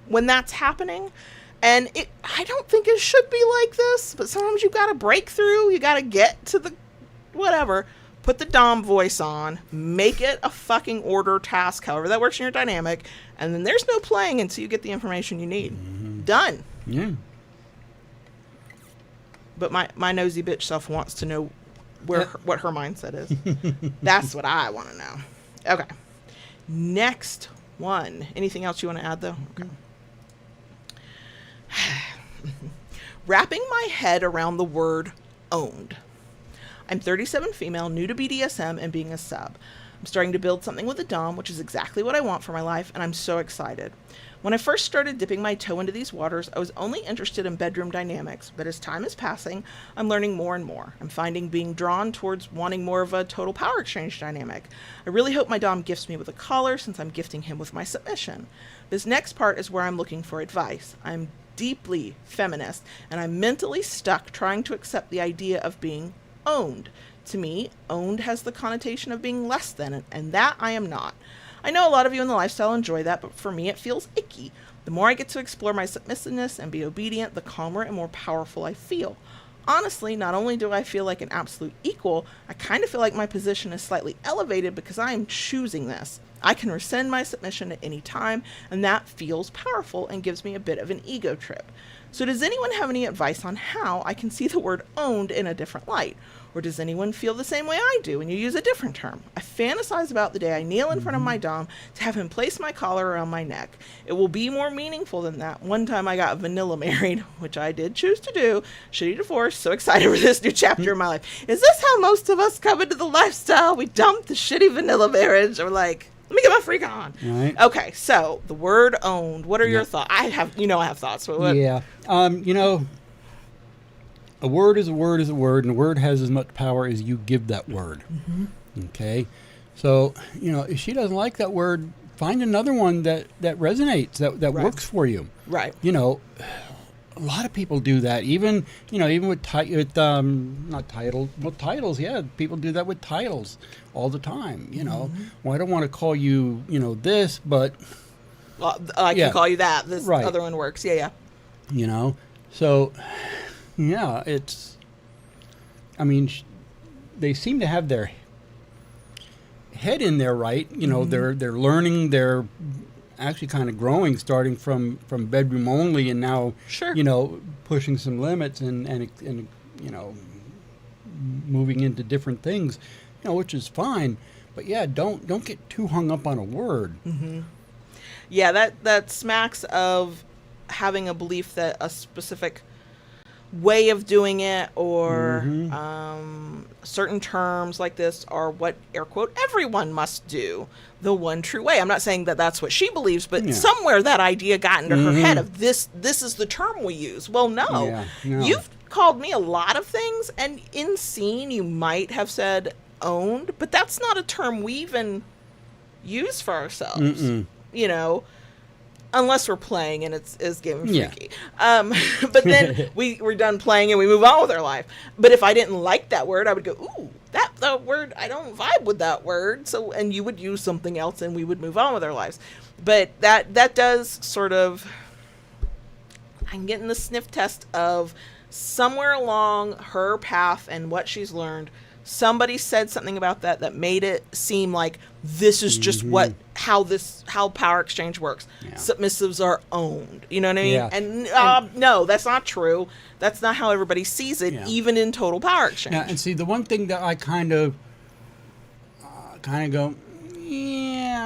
when that's happening. And I don't think it should be like this, but sometimes you gotta break through, you gotta get to the whatever, put the dom voice on, make it a fucking order task, however that works in your dynamic, and then there's no playing until you get the information you need. Mm-hmm. Done. Yeah. But my nosy bitch self wants to know what her mindset is. That's what I want to know. Okay. Next one. Anything else you want to add, though? Okay. Wrapping my head around the word owned. I'm 37 female, new to BDSM and being a sub. I'm starting to build something with a dom, which is exactly what I want for my life, and I'm so excited. When I first started dipping my toe into these waters, I was only interested in bedroom dynamics, but as time is passing, I'm learning more and more. I'm finding being drawn towards wanting more of a total power exchange dynamic. I really hope my dom gifts me with a collar, since I'm gifting him with my submission. This next part is where I'm looking for advice. I'm deeply feminist, and I'm mentally stuck trying to accept the idea of being owned. To me, owned has the connotation of being less than, and that I am not. I know a lot of you in the lifestyle enjoy that, but for me it feels icky. The more I get to explore my submissiveness and be obedient, the calmer and more powerful I feel. Honestly, not only do I feel like an absolute equal, I kind of feel like my position is slightly elevated because I am choosing this. I can rescind my submission at any time, and that feels powerful and gives me a bit of an ego trip. So does anyone have any advice on how I can see the word owned in a different light? Or does anyone feel the same way I do when you use a different term? I fantasize about the day I kneel in front of my dom to have him place my collar around my neck. It will be more meaningful than that. One time I got vanilla married, which I did choose to do. Shitty divorce, so excited for this new chapter in my life. Is this how most of us come into the lifestyle? We dump the shitty vanilla marriage. Or like, let me get my freak on. Right. Okay, so the word owned. What are your thoughts? I have thoughts. What? Yeah. A word is a word is a word, and a word has as much power as you give that word. Mm-hmm. Okay? So, if she doesn't like that word, find another one that resonates, that right. works for you. Right. A lot of people do that. Even with not titles. Well, titles, yeah. People do that with titles all the time. Mm-hmm. Well, I don't want to call you, this, but... Well, I can call you that. This right. other one works. Yeah. So... Yeah, they seem to have their head in there right. Mm-hmm. They're learning, they're actually kind of growing, starting from bedroom only, and now, sure. Pushing some limits and moving into different things, which is fine. But yeah, don't get too hung up on a word. Mm-hmm. Yeah, that smacks of having a belief that a specific way of doing it or mm-hmm. Certain terms like this are what, air quote, everyone must do the one true way. I'm not saying that that's what she believes, but somewhere that idea got into her head of this is the term we use. Well, no. You've called me a lot of things, and in scene you might have said owned, but that's not a term we even use for ourselves. Mm-mm. Unless we're playing and it's getting freaky. But then we're done playing and we move on with our life. But if I didn't like that word, I would go, ooh, that word, I don't vibe with that word. So, and you would use something else and we would move on with our lives. But that does sort of, I'm getting the sniff test of somewhere along her path and what she's learned, somebody said something about that made it seem like this is just how power exchange works. Yeah. Submissives are owned. You know what I mean? Yeah. And no, that's not true. That's not how everybody sees it, even in total power exchange. Yeah, and see, the one thing that I kind of go,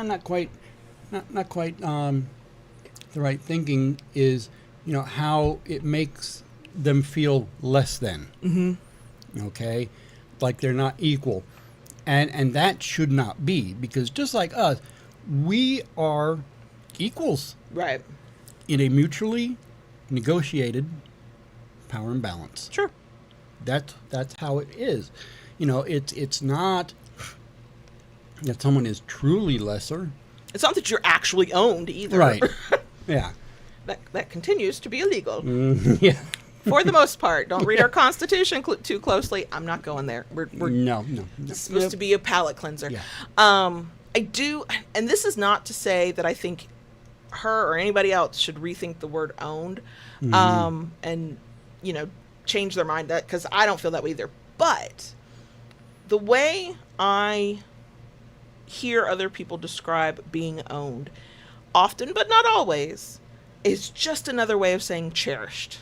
not quite the right thinking is, how it makes them feel less than. Mm-hmm. Okay? Like they're not equal. And that should not be, because just like us, we are equals. Right. In a mutually negotiated power imbalance. Sure. That's how it is. It's not that someone is truly lesser. It's not that you're actually owned either. Right. Yeah. That continues to be illegal. Yeah. For the most part. Don't read our Constitution too closely. I'm not going there. We're No. It's supposed to be a palate cleanser. Yeah. I do, and this is not to say that I think her or anybody else should rethink the word owned, and, you know, change their mind, that, because I don't feel that way either. But the way I hear other people describe being owned, often but not always, is just another way of saying cherished.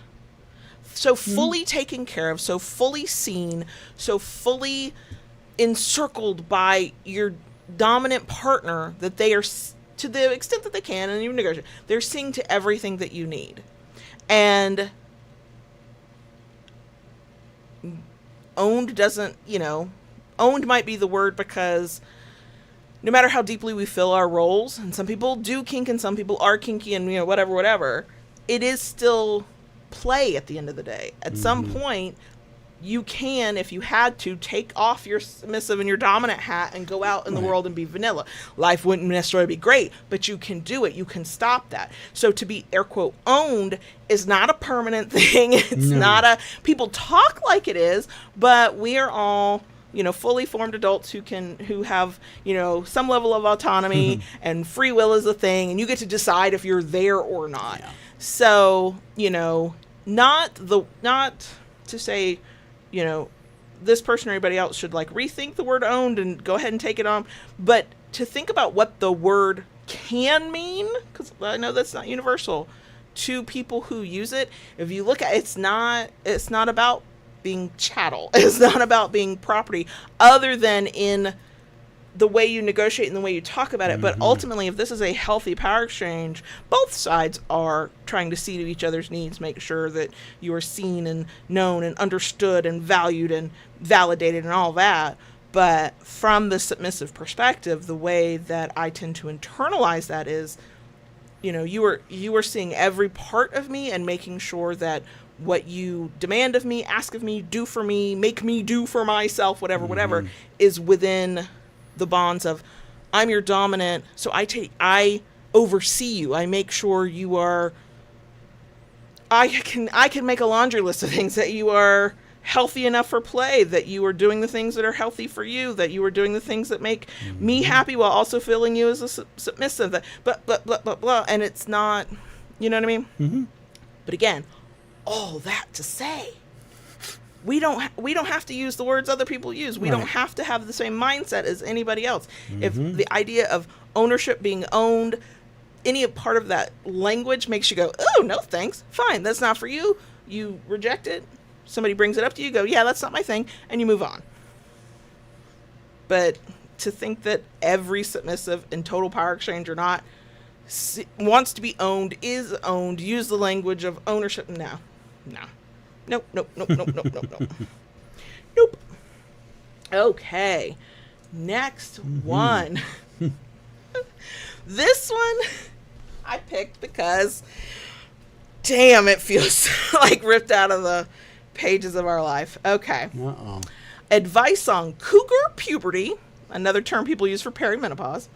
So fully taken care of, so fully seen, so fully encircled by your dominant partner that they are, to the extent that they can, and you negotiate, they're seeing to everything that you need. And owned doesn't, you know, owned might be the word, because no matter how deeply we fill our roles, and some people do kink and some people are kinky and, you know, whatever, it is still play at the end of the day. At some point, you can, if you had to, take off your submissive and your dominant hat and go out in the world and be vanilla. Life wouldn't necessarily be great, but you can do it. You can stop that. So to be, air quote, owned is not a permanent thing. It's not a, people talk like it is, but we are all, you know, fully formed adults who have, you know, some level of autonomy, and free will is a thing, and you get to decide if you're there or not. Yeah. So, you know, not to say, you know, this person or anybody else should like rethink the word owned and go ahead and take it on, but to think about what the word can mean, because I know that's not universal to people who use it. If you look at it's not about being chattel. It's not about being property, other than in the way you negotiate and the way you talk about it. But ultimately, if this is a healthy power exchange, both sides are trying to see to each other's needs, make sure that you are seen and known and understood and valued and validated and all that. But from the submissive perspective, the way that I tend to internalize that is, you know, you are seeing every part of me and making sure that what you demand of me, ask of me, do for me, make me do for myself, whatever, is within the bonds of, I'm your dominant, so I oversee you. I make sure you are, I can make a laundry list of things, that you are healthy enough for play, that you are doing the things that are healthy for you, that you are doing the things that make me happy while also feeling you as a submissive, that blah, and it's not, you know what I mean? But again, all that to say, we don't have to use the words other people use. We don't have to have the same mindset as anybody else. If the idea of ownership, being owned, any part of that language makes you go, oh, no thanks, fine, that's not for you, you reject it. Somebody brings it up to you, go, yeah, that's not my thing, and you move on. But to think that every submissive in total power exchange or not wants to be owned, is owned, use the language of ownership, no. Nope. Okay, next one. This one I picked because, damn, it feels like ripped out of the pages of our life. Okay. Advice on cougar puberty, another term people use for perimenopause,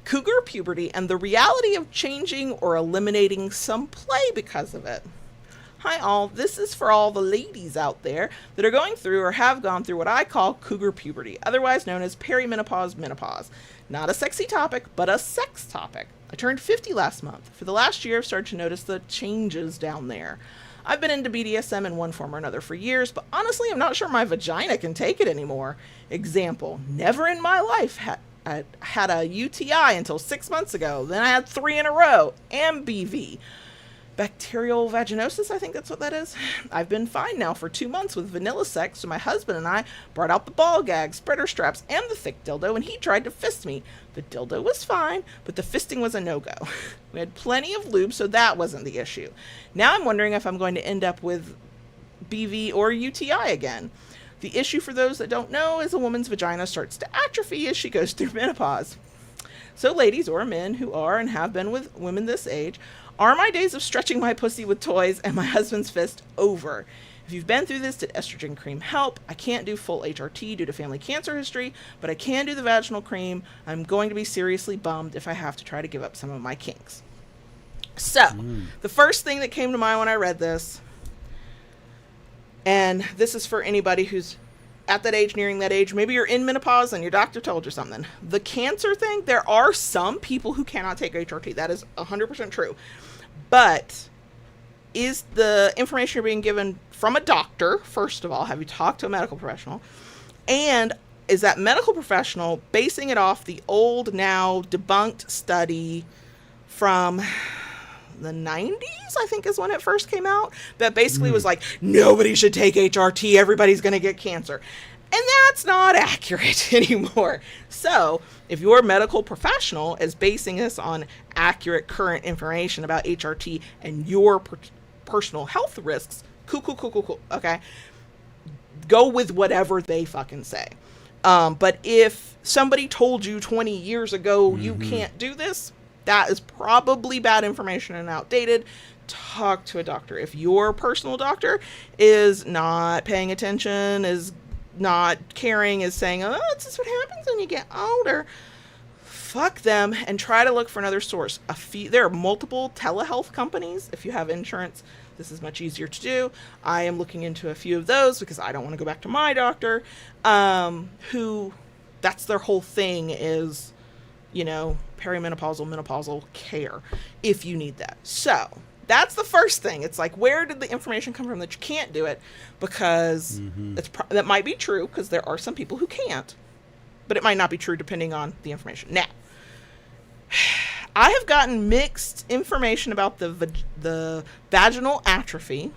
cougar puberty, and the reality of changing or eliminating some play because of it. Hi all, this is for all the ladies out there that are going through or have gone through what I call cougar puberty, otherwise known as perimenopause, menopause. Not a sexy topic, but a sex topic. I turned 50 last month. For the last year, I've started to notice the changes down there. I've been into BDSM in one form or another for years, but honestly, I'm not sure my vagina can take it anymore. Example, never in my life had a UTI until 6 months ago. Then I had 3 in a row, and BV. Bacterial vaginosis, I think that's what that is. I've been fine now for 2 months with vanilla sex, so my husband and I brought out the ball gag, spreader straps, and the thick dildo, and he tried to fist me. The dildo was fine, but the fisting was a no-go. We had plenty of lube, so that wasn't the issue. Now I'm wondering if I'm going to end up with BV or UTI again. The issue, for those that don't know, is a woman's vagina starts to atrophy as she goes through menopause. So ladies or men who are and have been with women this age, are my days of stretching my pussy with toys and my husband's fist over? If you've been through this, did estrogen cream help? I can't do full HRT due to family cancer history, but I can do the vaginal cream. I'm going to be seriously bummed if I have to try to give up some of my kinks. So, the first thing that came to mind when I read this, And this is for anybody who's at that age, nearing that age. Maybe you're in menopause and your doctor told you something. The cancer thing, there are some people who cannot take HRT. That is 100% true. But is the information you're being given from a doctor, first of all? Have you talked to a medical professional? And is that medical professional basing it off the old, now debunked study from the 90s, I think is when it first came out, that basically was like, nobody should take HRT, everybody's going to get cancer. And that's not accurate anymore. So if your medical professional is basing this on accurate current information about HRT and your personal health risks, cool. Okay. Go with whatever they fucking say. But if somebody told you 20 years ago you can't do this, that is probably bad information and outdated. Talk to a doctor. If your personal doctor is not paying attention, is not caring, is saying, oh, this is what happens when you get older, fuck them and try to look for another source. There are multiple telehealth companies. If you have insurance, this is much easier to do. I am looking into a few of those because I don't want to go back to my doctor, who that's their whole thing is, perimenopausal, menopausal care if you need that. So that's the first thing. It's like, where did the information come from that you can't do it? Because that might be true because there are some people who can't, but it might not be true depending on the information. Now, I have gotten mixed information about the vaginal atrophy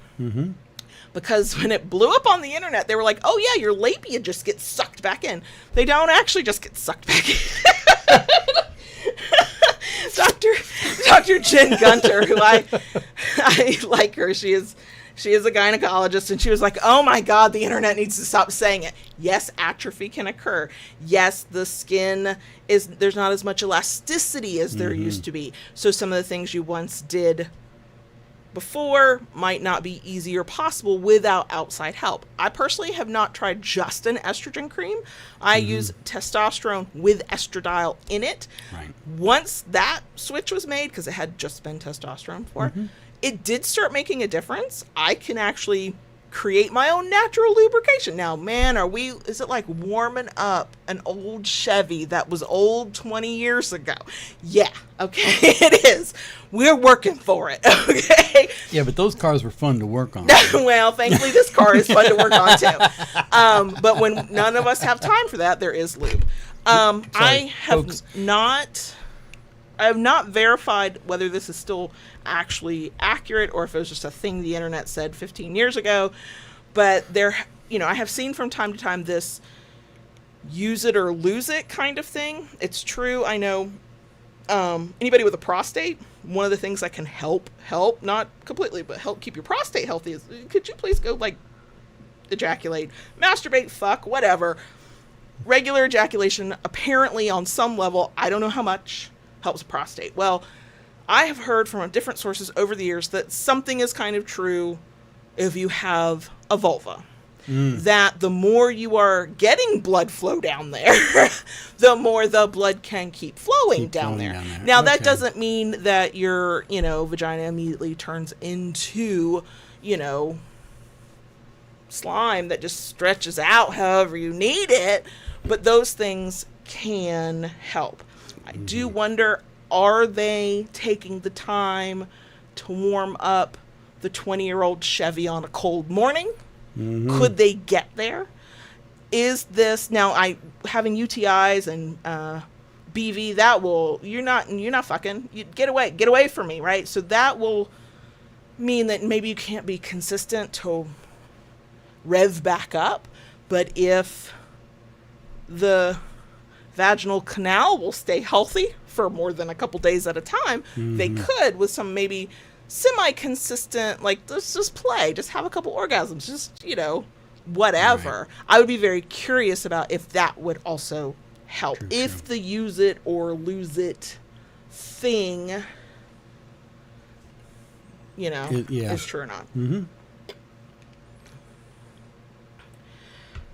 because when it blew up on the internet, they were like, oh yeah, your labia just gets sucked back in. They don't actually just get sucked back in. Dr. Jen Gunter, who I like her. She is a gynecologist, and she was like, oh my God, the internet needs to stop saying it. Yes, atrophy can occur. Yes, the skin there's not as much elasticity as there used to be. So some of the things you once did before might not be easy or possible without outside help. I personally have not tried just an estrogen cream. I use testosterone with estradiol in it. Right. Once that switch was made, because it had just been testosterone before, it did start making a difference. I can actually create my own natural lubrication. Now, man, is it like warming up an old Chevy that was old 20 years ago? Yeah, okay, it is. We're working for it, okay? Yeah, but those cars were fun to work on. Well, thankfully this car is fun to work on too. But when none of us have time for that, there is lube. I have not verified whether this is still actually accurate or if it was just a thing the internet said 15 years ago. But I have seen from time to time this use it or lose it kind of thing. It's true. I know anybody with a prostate, one of the things that can help, not completely, but help keep your prostate healthy is, could you please go ejaculate, masturbate, fuck, whatever. Regular ejaculation, apparently on some level, I don't know how much, helps prostate. Well, I have heard from different sources over the years that something is kind of true if you have a vulva. That the more you are getting blood flow down there, the more the blood can keep flowing down there. Now, that doesn't mean that your, vagina immediately turns into, slime that just stretches out however you need it, but those things can help. I do wonder, are they taking the time to warm up the 20-year-old Chevy on a cold morning? Could they get there? Is this now? Having UTIs and BV, that will you're not fucking. You get away from me, right? So that will mean that maybe you can't be consistent to rev back up. But if the vaginal canal will stay healthy for more than a couple days at a time, they could with some maybe semi-consistent, let's just play, just have a couple orgasms, just, whatever. Right. I would be very curious about if that would also help. True. The use it or lose it thing, is true or not.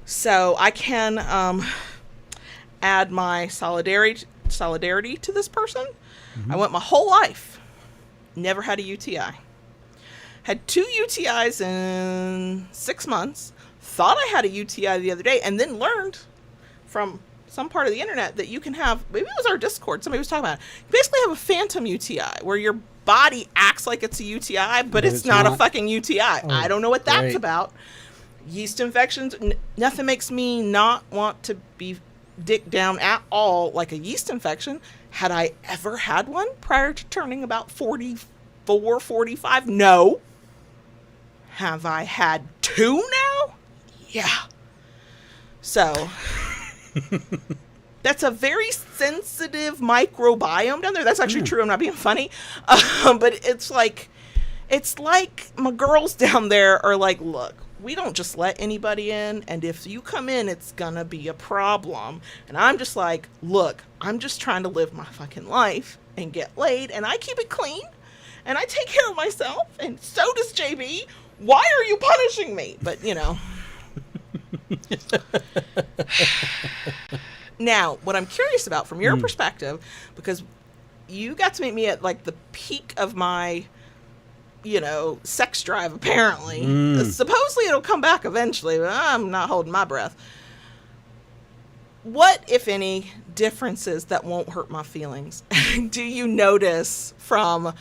So I can add my solidarity to this person. I went my whole life, never had a UTI. had 2 UTIs in 6 months, thought I had a UTI the other day, and then learned from some part of the internet that you can have, maybe it was our Discord, somebody was talking about it. You basically have a phantom UTI where your body acts like it's a UTI, but it's not a fucking UTI. I don't know what that's about. Yeast infections, nothing makes me not want to be dick down at all like a yeast infection. Had I ever had one prior to turning about 44, 45? No. Have I had 2 now? Yeah. So that's a very sensitive microbiome down there. That's actually true. I'm not being funny. But it's like my girls down there are like, look, we don't just let anybody in. And if you come in, it's going to be a problem. And I'm just like, look, I'm just trying to live my fucking life and get laid. And I keep it clean. And I take care of myself. And so does JB. Why are you punishing me? But, you know. Now, what I'm curious about from your perspective, because you got to meet me at like the peak of my, you know, sex drive, apparently. Supposedly it'll come back eventually, but I'm not holding my breath. What, if any, differences that won't hurt my feelings do you notice from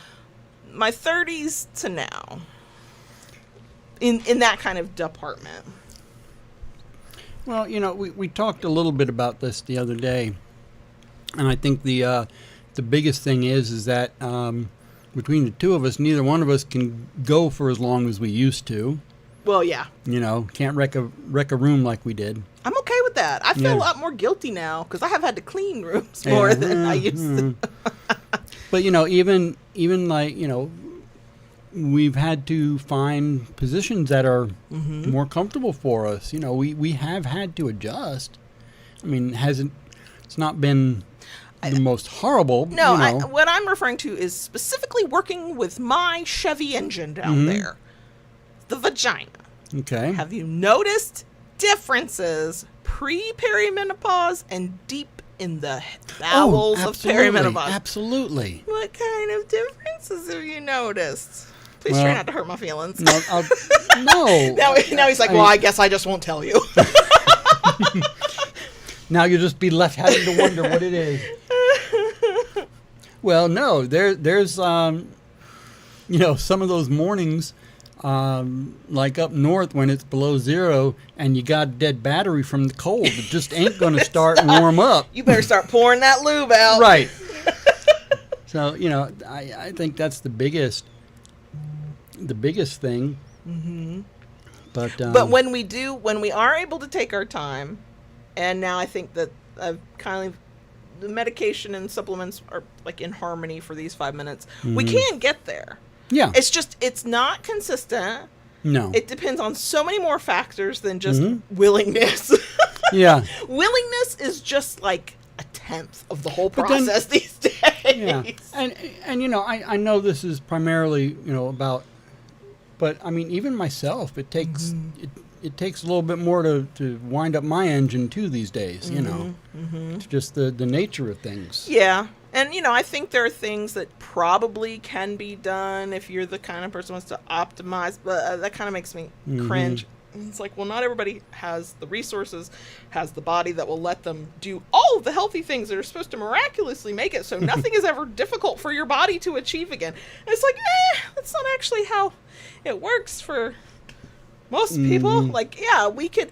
my 30s to now in that kind of department? Well, you know, we talked a little bit about this the other day, and I think the biggest thing is that between the two of us, neither one of us can go for as long as we used to. Well, yeah. You know, can't wreck a room like we did. I'm okay with that. I feel a lot more guilty now because I have had to clean rooms more than I used to. But, you know, even like, you know, we've had to find positions that are more comfortable for us. You know, we have had to adjust. I mean, it's not been the most horrible. No, you know. What I'm referring to is specifically working with my Chevy engine down there. The vagina. Okay. Have you noticed differences pre-perimenopause and deep in the bowels of perimenopause? Absolutely. What kind of differences have you noticed? Please try not to hurt my feelings. No. No. Now he's like, I guess I just won't tell you. Now you'll just be left having to wonder what it is. Well, no, there's you know, some of those mornings, like up north when it's below 0 and you got a dead battery from the cold, it just ain't going to start and warm up. You better start pouring that lube out. Right. So, you know, I think that's the biggest thing. But when we are able to take our time, and now I think that I've kind of, the medication and supplements are like in harmony for these 5 minutes. We can get there. Yeah. It's not consistent. No. It depends on so many more factors than just willingness. Yeah. Willingness is just like a 1/10 of the whole process these days. Yeah. And you know, I know this is primarily, you know, about, but I mean, even myself, it takes it takes a little bit more to wind up my engine too these days, you know. It's just the nature of things. Yeah. And, you know, I think there are things that probably can be done if you're the kind of person who wants to optimize, but that kind of makes me cringe. It's like, well, not everybody has the resources, has the body that will let them do all of the healthy things that are supposed to miraculously make it so nothing is ever difficult for your body to achieve again. And it's like, that's not actually how it works for most people. Like, yeah, we could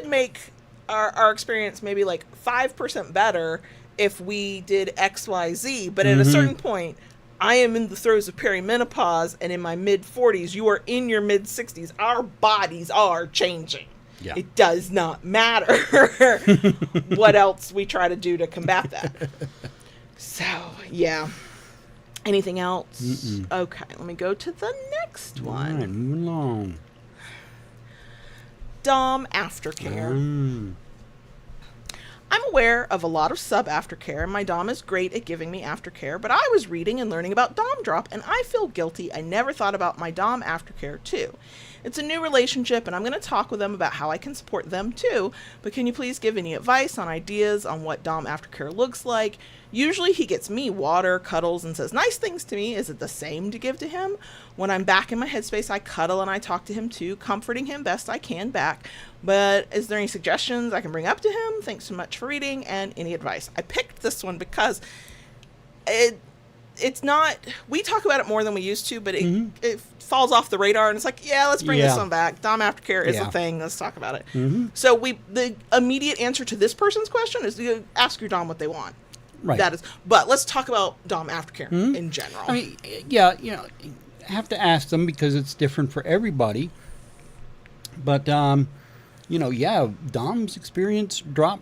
make our experience maybe like 5% better if we did XYZ, but at a certain point, I am in the throes of perimenopause, and in my mid-40s, you are in your mid-60s. Our bodies are changing. Yeah. It does not matter what else we try to do to combat that. So, yeah. Anything else? Okay, let me go to the next one. All right, moving along. Dom aftercare. I'm aware of a lot of sub-aftercare, and my Dom is great at giving me aftercare, but I was reading and learning about Dom drop, and I feel guilty. I never thought about my Dom aftercare, too. It's a new relationship, and I'm going to talk with them about how I can support them, too, but can you please give any advice on ideas on what Dom aftercare looks like? Usually he gets me water, cuddles, and says nice things to me. Is it the same to give to him? When I'm back in my headspace, I cuddle and I talk to him too, comforting him best I can back. But is there any suggestions I can bring up to him? Thanks so much for reading, and any advice. I picked this one because it's not, we talk about it more than we used to, but it falls off the radar, and it's like, yeah, let's bring this one back. Dom aftercare is a thing. Let's talk about it. So the immediate answer to this person's question is you ask your Dom what they want. Right. That is, but let's talk about Dom aftercare in general. I mean, yeah, you know, have to ask them because it's different for everybody. But, you know, yeah, Dom's experience drop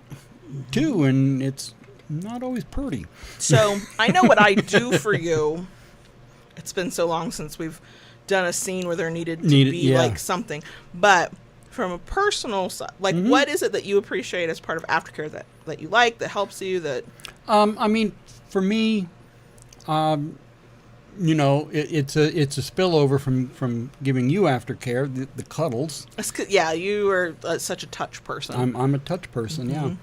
too, and it's not always pretty. So I know what I do for you. It's been so long since we've done a scene where there needed to be like something, but from a personal side, like what is it that you appreciate as part of aftercare that you like, that helps you, that I mean, for me, you know, it's a spillover from giving you aftercare, the cuddles. Yeah, you are such a touch person. I'm a touch person,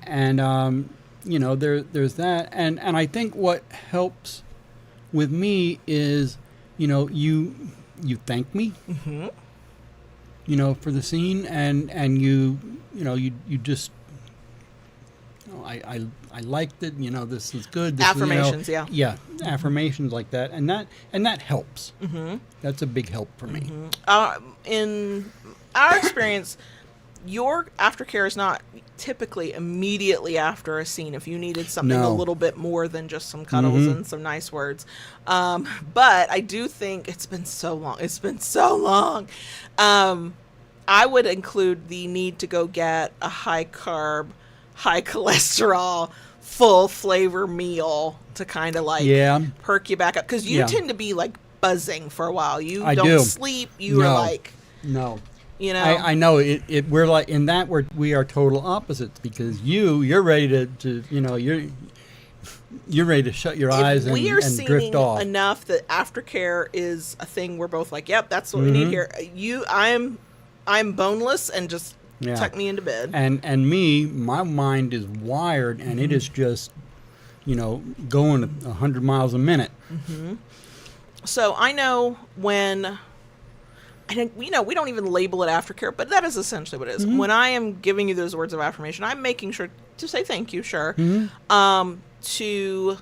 and you know, there's that, and I think what helps with me is, you know, you thank me, you know, for the scene, and you know, you just, you know, I liked it, you know, this is good. This Affirmations, is, you know, yeah, affirmations like that, and that helps. That's a big help for me. In our experience, your aftercare is not typically immediately after a scene. If you needed something a little bit more than just some cuddles and some nice words, but I do think it's been so long. I would include the need to go get a high carb, high cholesterol, full flavor meal to kind of like perk you back up, because you tend to be like buzzing for a while. You don't sleep. You are like you know, I know it. We're like in that we are total opposites, because you're ready to you know, you're ready to shut your eyes and drift off. Enough that aftercare is a thing we're both like, yep, that's what we need here. I'm boneless and just tuck me into bed. And me, my mind is wired, and it is just, you know, going 100 miles a minute. So I know when. I think, you know, we don't even label it aftercare, but that is essentially what it is. When I am giving you those words of affirmation, I'm making sure to say thank you, to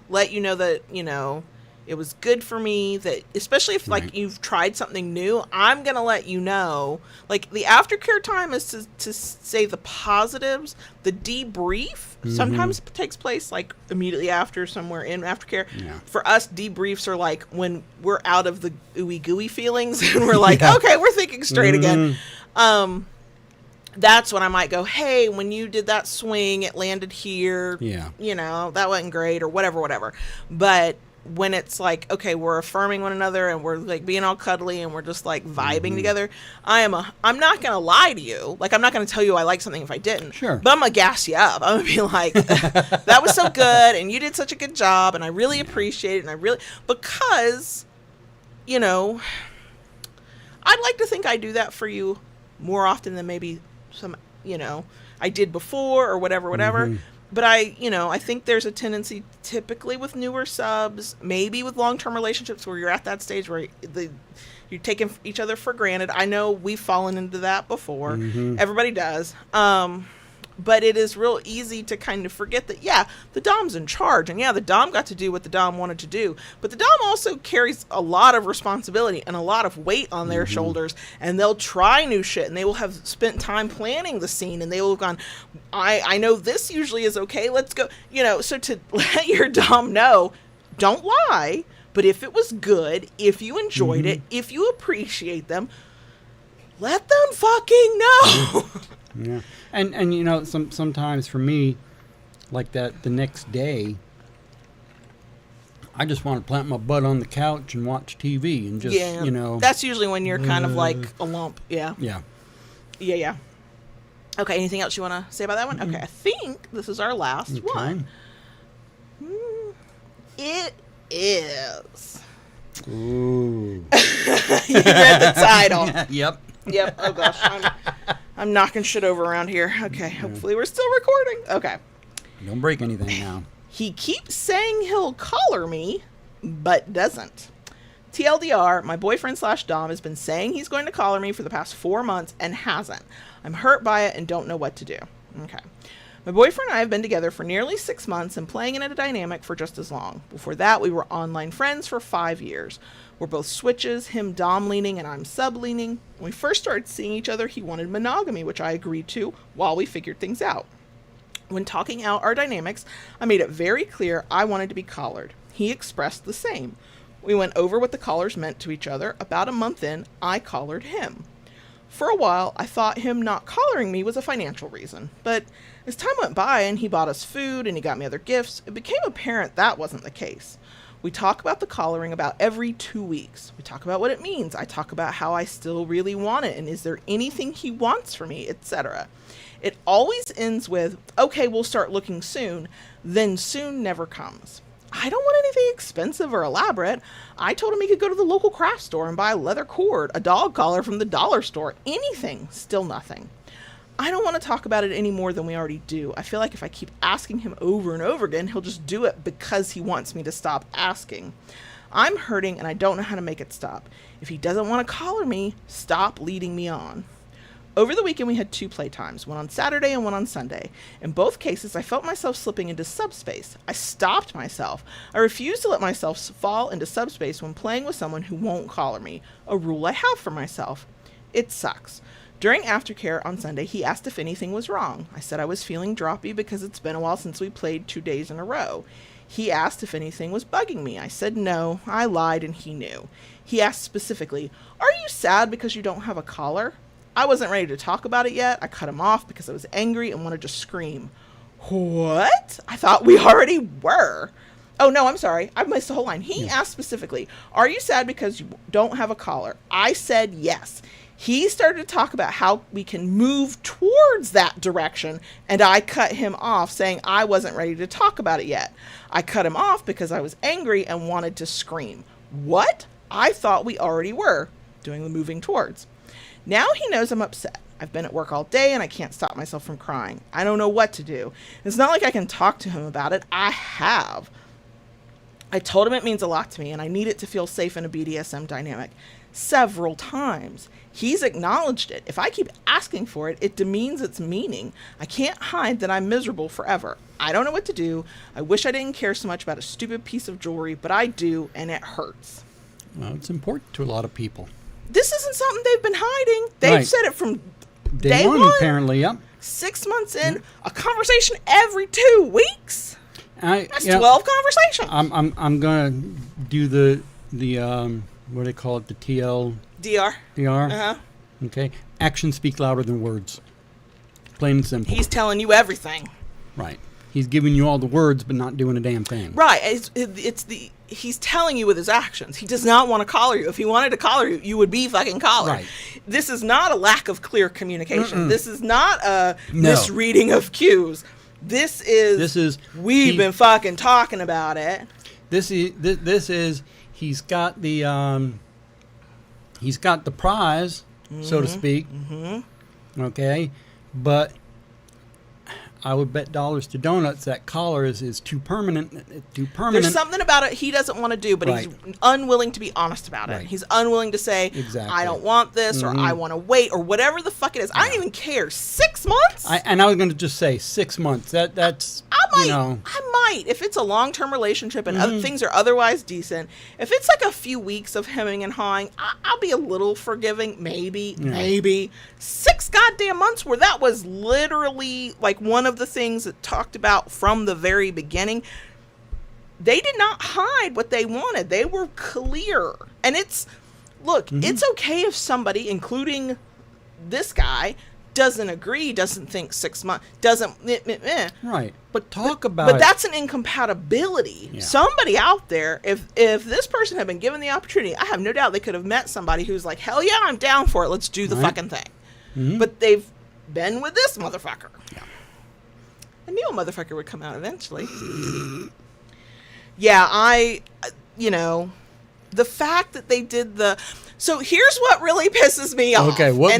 let you know that, you know, it was good for me, that especially if like you've tried something new, I'm going to let you know. Like the aftercare time is to say the positives. The debrief sometimes takes place like immediately after, somewhere in aftercare. For us, debriefs are like when we're out of the ooey gooey feelings and we're like, okay, we're thinking straight again. That's when I might go, hey, when you did that swing, it landed here. You know, that wasn't great, or whatever. But when it's like, okay, we're affirming one another and we're like being all cuddly and we're just like vibing together, I'm not gonna lie to you. Like, I'm not gonna tell you I like something if I didn't. But I'm gonna gas you up. I'm gonna be like, that was so good and you did such a good job and I really appreciate it, and because, you know, I'd like to think I do that for you more often than maybe some, you know, I did before or whatever. But I think there's a tendency typically with newer subs, maybe with long-term relationships where you're at that stage where you're taking each other for granted. I know we've fallen into that before. Everybody does. But it is real easy to kind of forget that, the Dom's in charge. And the Dom got to do what the Dom wanted to do. But the Dom also carries a lot of responsibility and a lot of weight on their shoulders. And they'll try new shit. And they will have spent time planning the scene. And they will have gone, I know this usually is okay. Let's go. You know, so to let your Dom know, don't lie. But if it was good, if you enjoyed it, if you appreciate them, let them fucking know. And you know, sometimes for me, like that, the next day, I just want to plant my butt on the couch and watch TV and just, you know. That's usually when you're kind of like a lump. Yeah. Okay, anything else you want to say about that one? Okay, I think this is our last one. It is. Ooh. You read the title. Yep. Oh gosh, I'm knocking shit over around here. Okay, hopefully we're still recording. Okay. Don't break anything now. He keeps saying he'll collar me, but doesn't. TLDR, my boyfriend / Dom has been saying he's going to collar me for the past 4 months and hasn't. I'm hurt by it and don't know what to do. Okay. My boyfriend and I have been together for nearly 6 months and playing in a dynamic for just as long. Before that, we were online friends for 5 years. We're both switches, him dom leaning and I'm sub leaning. When we first started seeing each other, he wanted monogamy, which I agreed to while we figured things out. When talking out our dynamics, I made it very clear I wanted to be collared. He expressed the same. We went over what the collars meant to each other. About a month in, I collared him. For a while, I thought him not collaring me was a financial reason, but as time went by and he bought us food and he got me other gifts, it became apparent that wasn't the case. We talk about the collaring about every 2 weeks. We talk about what it means. I talk about how I still really want it and is there anything he wants from me, etc. It always ends with, okay, we'll start looking soon, then soon never comes. I don't want anything expensive or elaborate. I told him he could go to the local craft store and buy a leather cord, a dog collar from the dollar store, anything, still nothing. I don't want to talk about it any more than we already do. I feel like if I keep asking him over and over again, he'll just do it because he wants me to stop asking. I'm hurting and I don't know how to make it stop. If he doesn't want to collar me, stop leading me on. Over the weekend, we had 2 playtimes, one on Saturday and one on Sunday. In both cases, I felt myself slipping into subspace. I stopped myself. I refuse to let myself fall into subspace when playing with someone who won't collar me, a rule I have for myself. It sucks. During aftercare on Sunday, he asked if anything was wrong. I said I was feeling droppy because it's been a while since we played 2 days in a row. He asked if anything was bugging me. I said no. I lied and he knew. He asked specifically, "Are you sad because you don't have a collar?" I wasn't ready to talk about it yet. I cut him off because I was angry and wanted to scream. What? I thought we already were. Oh, no, I'm sorry. I've missed the whole line. He asked specifically, "Are you sad because you don't have a collar?" I said yes. He started to talk about how we can move towards that direction, and I cut him off, saying I wasn't ready to talk about it yet. I cut him off because I was angry and wanted to scream. What? I thought we already were doing the moving towards. Now he knows I'm upset. I've been at work all day and I can't stop myself from crying. I don't know what to do. It's not like I can talk to him about it. I have. I told him it means a lot to me and I need it to feel safe in a BDSM dynamic. Several times. He's acknowledged it. If I keep asking for it, it demeans its meaning. I can't hide that I'm miserable forever. I don't know what to do. I wish I didn't care so much about a stupid piece of jewelry, but I do, and it hurts. Well, it's important to a lot of people. This isn't something they've been hiding. They've said it from day one. Apparently, yep. 6 months in, a conversation every 2 weeks. That's 12 conversations. I'm gonna do the what do they call it? The DR. DR. Okay. Actions speak louder than words. Plain and simple. He's telling you everything. Right. He's giving you all the words, but not doing a damn thing. Right. He's telling you with his actions. He does not want to collar you. If he wanted to collar you, you would be fucking collared. Right. This is not a lack of clear communication. This is not a misreading of cues. This is we've been fucking talking about it. This is he's got the prize, so to speak. Mm-hmm. Okay, but I would bet dollars to donuts that collar is too permanent. There's something about it he doesn't want to do, but he's unwilling to be honest about it. He's unwilling to say, I don't want this, or I want to wait, or whatever the fuck it is. I don't even care. 6 months? I was going to just say 6 months. That's I might. If it's a long-term relationship and other things are otherwise decent, if it's like a few weeks of hemming and hawing, I'll be a little forgiving. Maybe. 6 goddamn months where that was literally like one of the things that talked about from the very beginning. They did not hide what they wanted. They were clear. And it's okay if somebody, including this guy, doesn't agree, doesn't think 6 months, doesn't right. But about it. But that's an incompatibility. Yeah. Somebody out there, if this person had been given the opportunity, I have no doubt they could have met somebody who's like, hell yeah, I'm down for it. Let's do the fucking thing. Mm-hmm. But they've been with this motherfucker. Yeah. I knew a motherfucker would come out eventually. Yeah, the fact that they did so here's what really pisses me off. Okay, what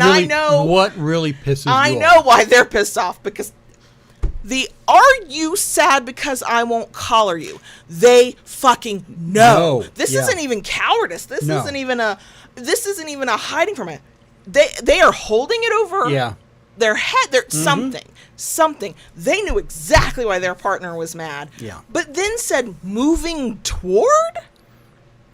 really pisses you off? I know why they're pissed off, because Are you sad because I won't collar you? They fucking know. No. This Yeah. isn't even cowardice. This No. isn't even a hiding from it. They are holding it over Yeah. their head. Something. They knew exactly why their partner was mad. Yeah. But then said moving toward?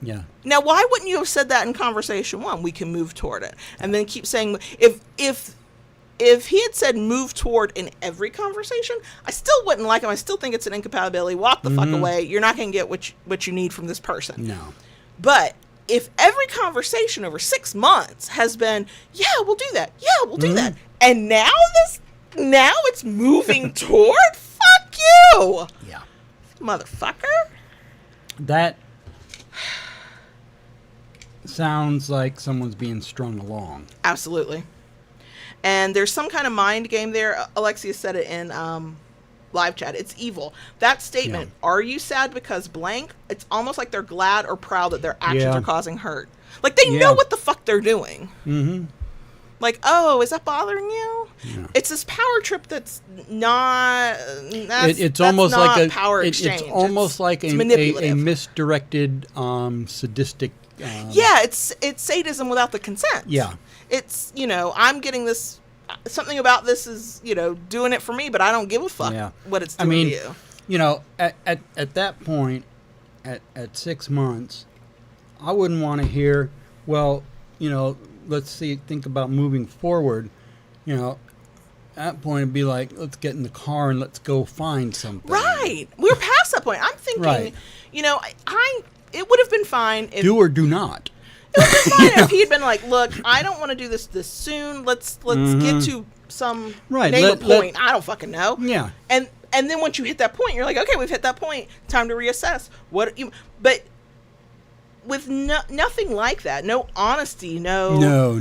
Yeah. Now, why wouldn't you have said that in conversation one? We can move toward it. And then keep saying, if he had said move toward in every conversation, I still wouldn't like him. I still think it's an incompatibility. Walk the fuck away. You're not going to get what you need from this person. No. But if every conversation over 6 months has been, yeah, we'll do that. Yeah, we'll do that. And now it's moving toward? Fuck you. Yeah. Motherfucker. That sounds like someone's being strung along. Absolutely. And there's some kind of mind game there. Alexia said it in live chat. It's evil. That statement, are you sad because blank? It's almost like they're glad or proud that their actions are causing hurt. Like they know what the fuck they're doing. Mm-hmm. Like, oh, is that bothering you? Yeah. It's this power trip that's not. It's almost not like a power exchange. It's almost like a misdirected, sadistic. It's sadism without the consent. Yeah. It's, I'm getting this, something about this is, doing it for me, but I don't give a fuck what it's doing to you. At that point, at 6 months, I wouldn't want to hear, well, think about moving forward. At that point, it'd be like, let's get in the car and let's go find something. Right. We're past that point. I'm thinking, it would have been fine if... Do or do not. It would have been fine if he'd been like, look, I don't want to do this soon. Let's get to some name a point. I don't fucking know. Yeah. And then once you hit that point, you're like, okay, we've hit that point. Time to reassess. But with nothing like that, no honesty, no.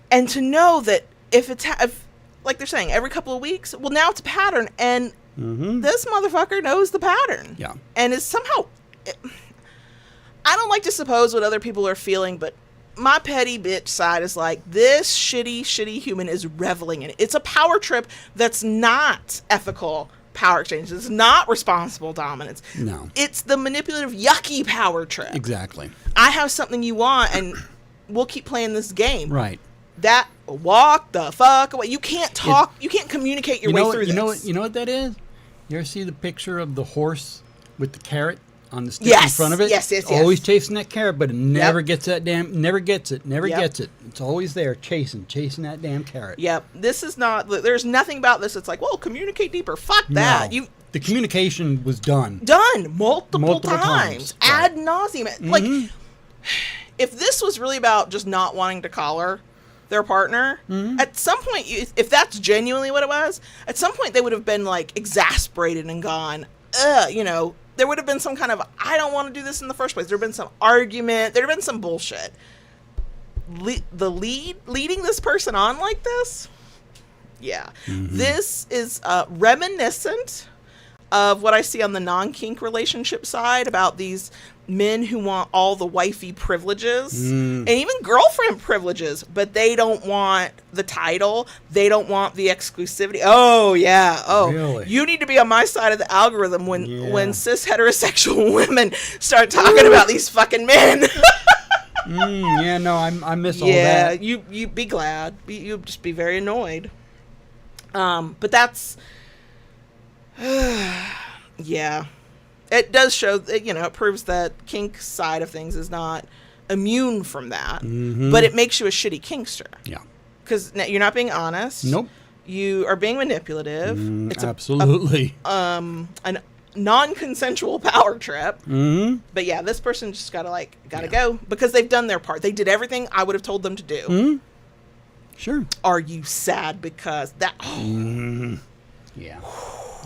And to know that if like they're saying, every couple of weeks, well, now it's a pattern, and this motherfucker knows the pattern. Yeah. And is somehow... I don't like to suppose what other people are feeling, but my petty bitch side is like, this shitty human is reveling in it. It's a power trip that's not ethical power exchange. It's not responsible dominance. No. It's the manipulative, yucky power trip. Exactly. I have something you want, and we'll keep playing this game. Right. That, walk the fuck away. You can't talk, you can't communicate your way through this. You know what that is? You ever see the picture of the horse with the carrot on the stick in front of it? Yes. Always chasing that carrot, but it never gets that never gets it. It's always there chasing that damn carrot. Yep. This is not, there's nothing about this. It's like, well, communicate deeper. Fuck that. No. The communication was done. Multiple times. Right. Ad nauseum. Like, if this was really about just not wanting to collar their partner, at some point, if that's genuinely what it was, at some point they would have been like exasperated and gone, there would have been some kind of, I don't want to do this in the first place. There would have been some argument. There would have been some bullshit. Leading this person on like this? Yeah. This is reminiscent of what I see on the non-kink relationship side about these men who want all the wifey privileges and even girlfriend privileges, but they don't want the title. They don't want the exclusivity. Oh, yeah. Oh, really? You need to be on my side of the algorithm when cis heterosexual women start talking about these fucking men. I miss all that. Yeah, you be glad. You just be very annoyed. But that's... yeah. It does show that, it proves that kink side of things is not immune from that, but it makes you a shitty kinkster. Yeah. Because you're not being honest. Nope. You are being manipulative. It's absolutely. A non-consensual power trip. But yeah, this person just gotta go because they've done their part. They did everything I would have told them to do. Sure. Are you sad because that? Yeah.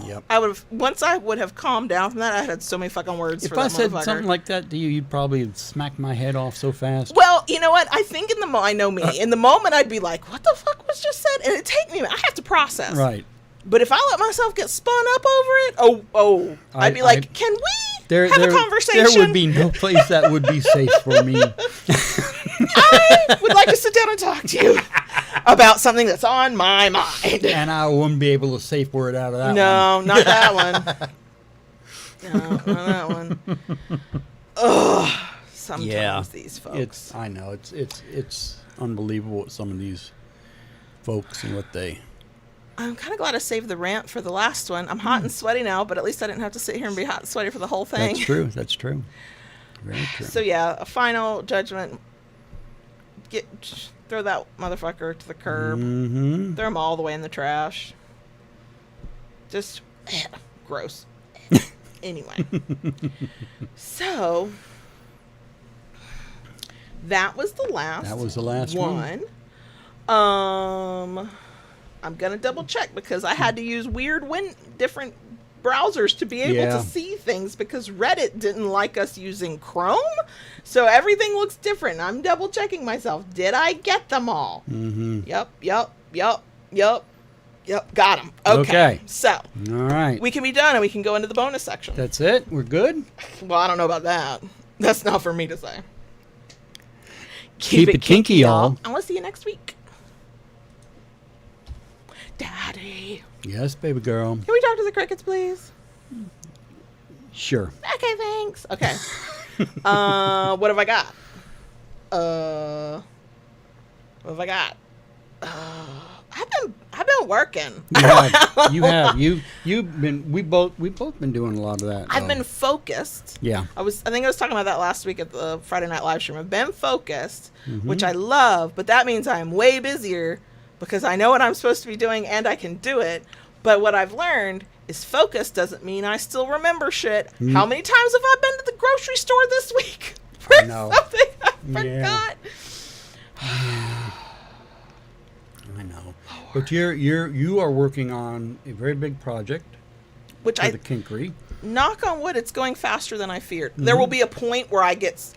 Yep. Once I would have calmed down from that, I had so many fucking words for that motherfucker. If I said something like that to you, you'd probably smack my head off so fast. Well, you know what? I think I know me. In the moment, I'd be like, what the fuck was just said? And it'd take me, I have to process. Right. But if I let myself get spun up over it, I'd be like, can we have a conversation? There would be no place that would be safe for me. I would like to sit down and talk to you about something that's on my mind. And I wouldn't be able to safe word out of that one. No, not that one. No, not that one. Ugh. Sometimes these folks. I know it's unbelievable what some of these folks and what they. I'm kind of glad I saved the rant for the last one. I'm hot and sweaty now, but at least I didn't have to sit here and be hot and sweaty for the whole thing. That's true. That's true. Very true. So yeah, a final judgment. Throw that motherfucker to the curb. Mm-hmm. Throw him all the way in the trash. Just gross. Anyway. So that was the last. That was the last one. I'm gonna double check because I had to use different browsers to be able to see things because Reddit didn't like us using Chrome, so everything looks different. I'm double checking myself. Did I get them all? Mm-hmm. Yep. Got them. Okay. So, all right, we can be done and we can go into the bonus section. That's it. We're good. Well, I don't know about that. That's not for me to say. Keep it kinky, y'all. I want to see you next week. Daddy. Yes, baby girl. Can we talk to the crickets, please? Sure. Okay, thanks. Okay. What have I got? What have I got? I've been working. You have. You've been. We've both been doing a lot of that. I've been focused. Yeah. I think I was talking about that last week at the Friday night live stream. I've been focused, which I love, but that means I'm way busier because I know what I'm supposed to be doing and I can do it. But what I've learned is focus doesn't mean I still remember shit. How many times have I been to the grocery store this week for something I forgot? I know. But you are working on a very big project, which for the kinkery. Knock on wood, it's going faster than I feared. There will be a point where I get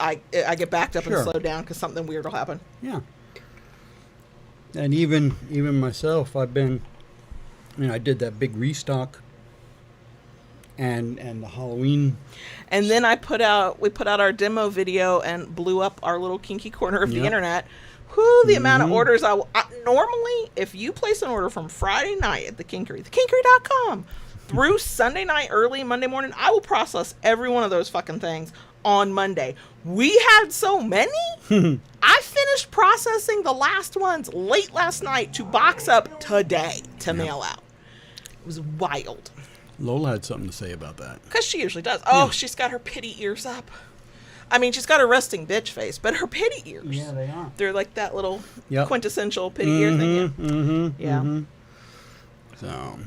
backed up and slowed down because something weird will happen. Yeah. And even myself, I did that big restock and the Halloween. And then we put out our demo video and blew up our little kinky corner of the internet. Whew, the amount of orders normally, if you place an order from Friday night at the Kinkery, thekinkery.com, through Sunday night, early Monday morning, I will process every one of those fucking things on Monday. We had so many. I finished processing the last ones late last night to box up today to mail out. It was wild. Lola had something to say about that. Because she usually does. Oh, she's got her pity ears up. I mean, she's got her resting bitch face, but her pity ears. Yeah, they are. They're like that little quintessential pity ear thing. Yeah. So.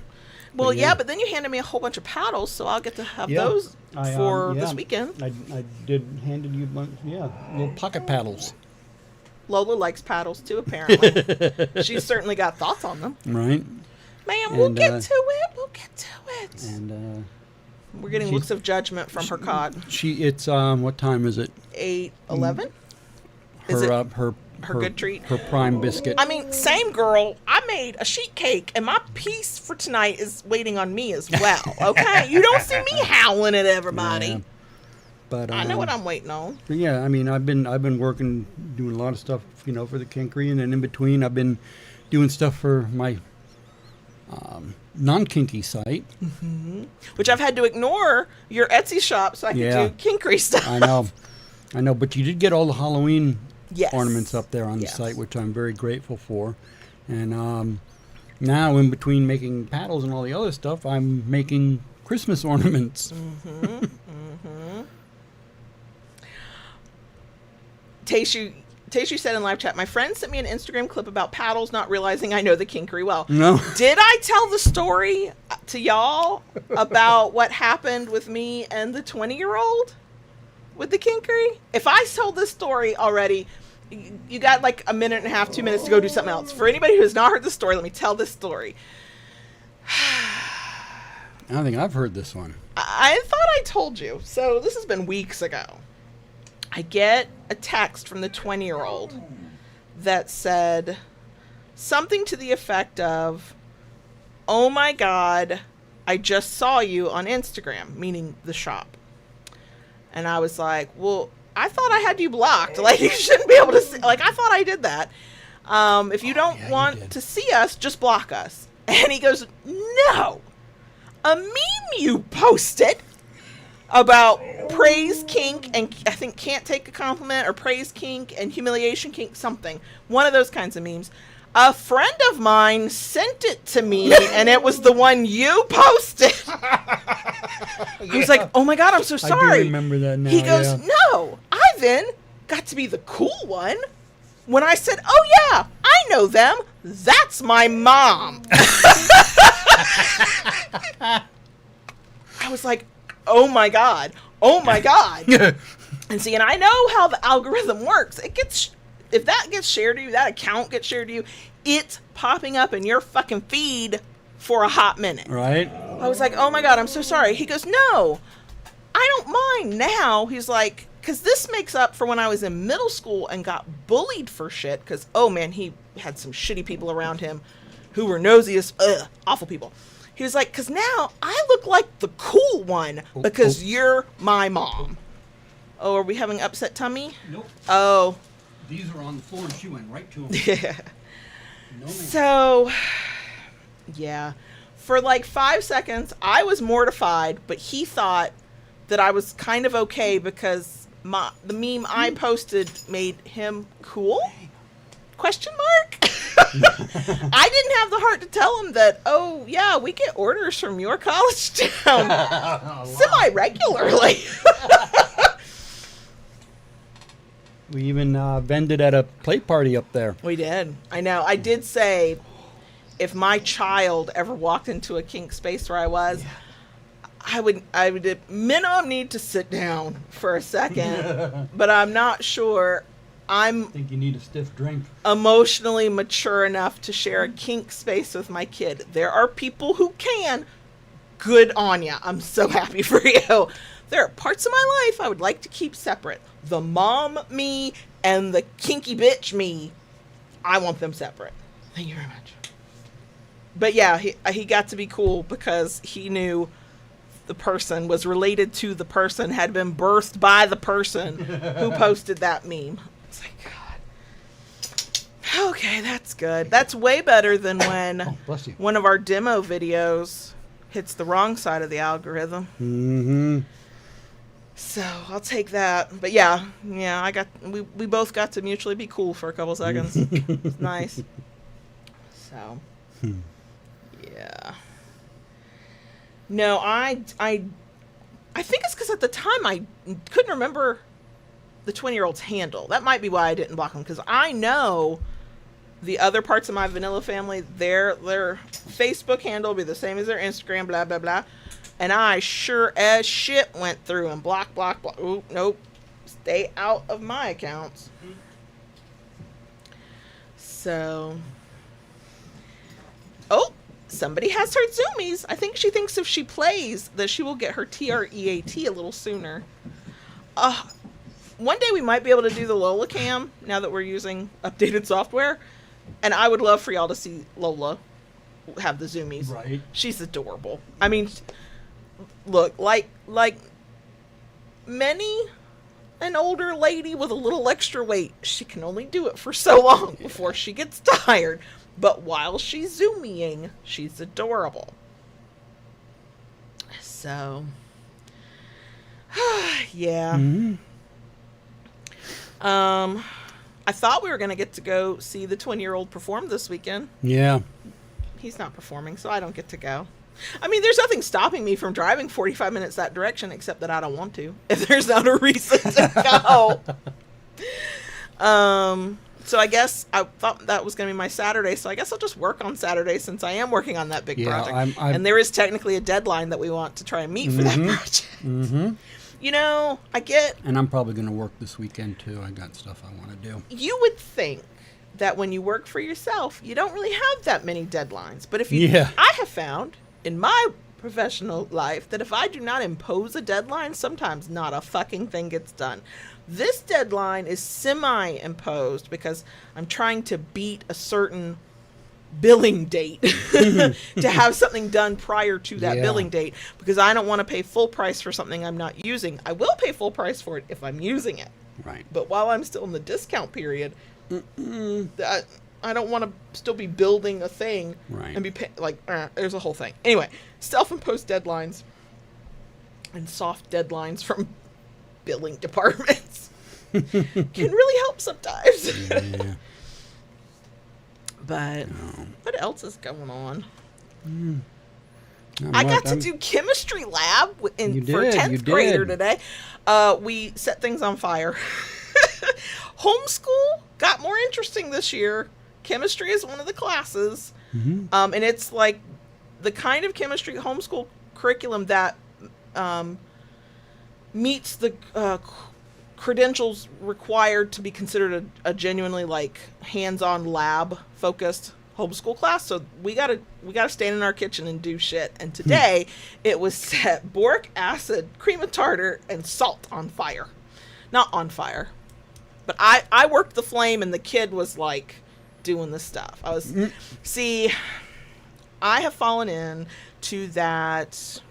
Well, but then you handed me a whole bunch of paddles, so I'll get to have those for this weekend. I handed you a bunch, little pocket paddles. Lola likes paddles too, apparently. She's certainly got thoughts on them. Right. Man, we'll get to it. And we're getting looks of judgment from her cod. It's what time is it? 8:11. Her good treat. Her prime biscuit. I mean, same girl. I made a sheet cake, and my piece for tonight is waiting on me as well. Okay, you don't see me howling at everybody. Yeah. But I know what I'm waiting on. But yeah, I mean, I've been working, doing a lot of stuff, for the kinkery, and then in between, I've been doing stuff for my non-kinky site, which I've had to ignore your Etsy shop so I can do kinkery stuff. I know, but you did get all the Halloween ornaments up there on the site, which I'm very grateful for. And now, in between making paddles and all the other stuff, I'm making Christmas ornaments. Tayshu said in live chat, my friend sent me an Instagram clip about paddles, not realizing I know the kinkery well. No. Did I tell the story to y'all about what happened with me and the 20-year-old with the kinkery? If I told this story already, you got like a minute and a half, 2 minutes to go do something else. For anybody who has not heard the story, let me tell this story. I don't think I've heard this one. I thought I told you. So this has been weeks ago. I get a text from the 20-year-old that said something to the effect of, oh my God, I just saw you on Instagram, meaning the shop. And I was like, well, I thought I had you blocked. Like, you shouldn't be able to see. Like, I thought I did that. If you don't want to see us, just block us. And he goes, no. A meme you posted about praise kink and I think can't take a compliment, or praise kink and humiliation kink, something. One of those kinds of memes. A friend of mine sent it to me, and it was the one you posted. He was like, oh my God, I'm so sorry. I do remember that now. He goes, no, Ivan got to be the cool one when I said, oh yeah, I know them. That's my mom. I was like, oh my God. Oh my God. And see, and I know how the algorithm works. It gets, if that gets shared to you, that account gets shared to you, it's popping up in your fucking feed for a hot minute. Right. I was like, oh my God, I'm so sorry. He goes, no, I don't mind now. He's like, because this makes up for when I was in middle school and got bullied for shit. Because, oh man, he had some shitty people around him who were nosy as, awful people. He was like, because now I look like the cool one because you're my mom. Oh, are we having upset tummy? Nope. Oh. These are on the floor and she went right to them. Yeah. No, so, yeah. For like 5 seconds, I was mortified, but he thought that I was kind of okay because the meme I posted made him cool? Question mark? I didn't have the heart to tell him that, oh, yeah, we get orders from your college town semi-regularly. We even vended at a play party up there. We did. I know. I did say if my child ever walked into a kink space where I was, I would at minimum need to sit down for a second, but I'm not sure I think you need a stiff drink. Emotionally mature enough to share a kink space with my kid. There are people who can. Good on ya. I'm so happy for you. There are parts of my life I would like to keep separate. The mom me and the kinky bitch me, I want them separate. Thank you very much. But yeah, he got to be cool because he knew the person was related to the person, had been birthed by the person who posted that meme. It's like, God. Okay, that's good. That's way better than when one of our demo videos hits the wrong side of the algorithm. Mm-hmm. So I'll take that. But yeah, we both got to mutually be cool for a couple seconds. It's nice. So yeah. No, I think it's because at the time I couldn't remember the 20-year-old's handle. That might be why I didn't block them, because I know the other parts of my vanilla family, their Facebook handle will be the same as their Instagram, blah, blah, blah. And I sure as shit went through and block. Ooh, nope. Stay out of my accounts. So. Oh, somebody has her zoomies. I think she thinks if she plays that she will get her TREAT a little sooner. One day we might be able to do the Lola cam now that we're using updated software. And I would love for y'all to see Lola have the zoomies. Right. She's adorable. I mean, look, like many an older lady with a little extra weight, she can only do it for so long before she gets tired. But while she's zooming, she's adorable. So, yeah. Mm-hmm. I thought we were going to get to go see the 20-year-old perform this weekend. Yeah. He's not performing, so I don't get to go. I mean, there's nothing stopping me from driving 45 minutes that direction, except that I don't want to, if there's not a reason to go. So I guess I thought that was going to be my Saturday, so I guess I'll just work on Saturday since I am working on that big project. And there is technically a deadline that we want to try and meet for that project. Mm-hmm. You know, and I'm probably going to work this weekend too. I got stuff I want to do. You would think that when you work for yourself, you don't really have that many deadlines. But I have found in my professional life that if I do not impose a deadline, sometimes not a fucking thing gets done. This deadline is semi-imposed because I'm trying to beat a certain billing date to have something done prior to that billing date, because I don't want to pay full price for something I'm not using. I will pay full price for it if I'm using it. Right. But while I'm still in the discount period, I don't want to still be building a thing Right. and be there's a whole thing. Anyway, self-imposed deadlines and soft deadlines from billing departments can really help sometimes. Yeah. But what else is going on? Not I much. got to do chemistry lab for You 10th grader did. today. We set things on fire. Homeschool got more interesting this year. Chemistry is one of the classes. Mm-hmm. And it's like the kind of chemistry homeschool curriculum that meets the credentials required to be considered a genuinely like hands-on lab focused homeschool class. So we gotta stand in our kitchen and do shit. And today it was set boric acid, cream of tartar, and salt on fire. Not on fire, but I worked the flame and the kid was like doing this stuff. See, I have fallen in to that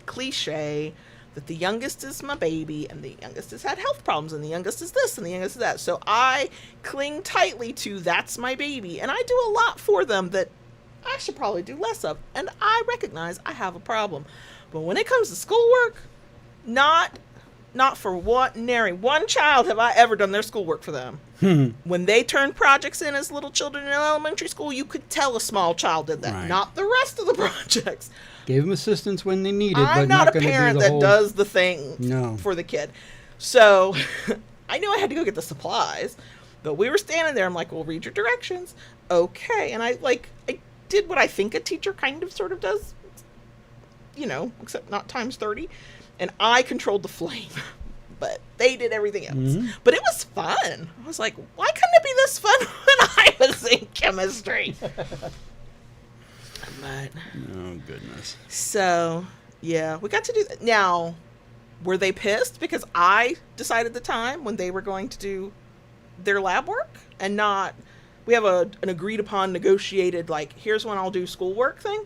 cliche that the youngest is my baby and the youngest has had health problems and the youngest is this and the youngest is that. So I cling tightly to that's my baby, and I do a lot for them that I should probably do less of. And I recognize I have a problem. But when it comes to schoolwork, not for one child have I ever done their schoolwork for them. When they turned projects in as little children in elementary school, you could tell a small child did that. Right. Not the rest of the projects. Gave them assistance when they needed, I'm but not a gonna parent do the that whole... does the thing No. for the kid. So I knew I had to go get the supplies, but we were standing there. I'm like, well, read your directions. Okay. And I did what I think a teacher kind of sort of does, except not times 30. And I controlled the flame, but they did everything else. Mm-hmm. But it was fun. I was like, why couldn't it be this fun when I was in chemistry? But, Oh, goodness. so, yeah, we got to do that. Now, were they pissed because I decided the time when they were going to do their lab work and not, we have an agreed upon negotiated, like, here's when I'll do schoolwork thing.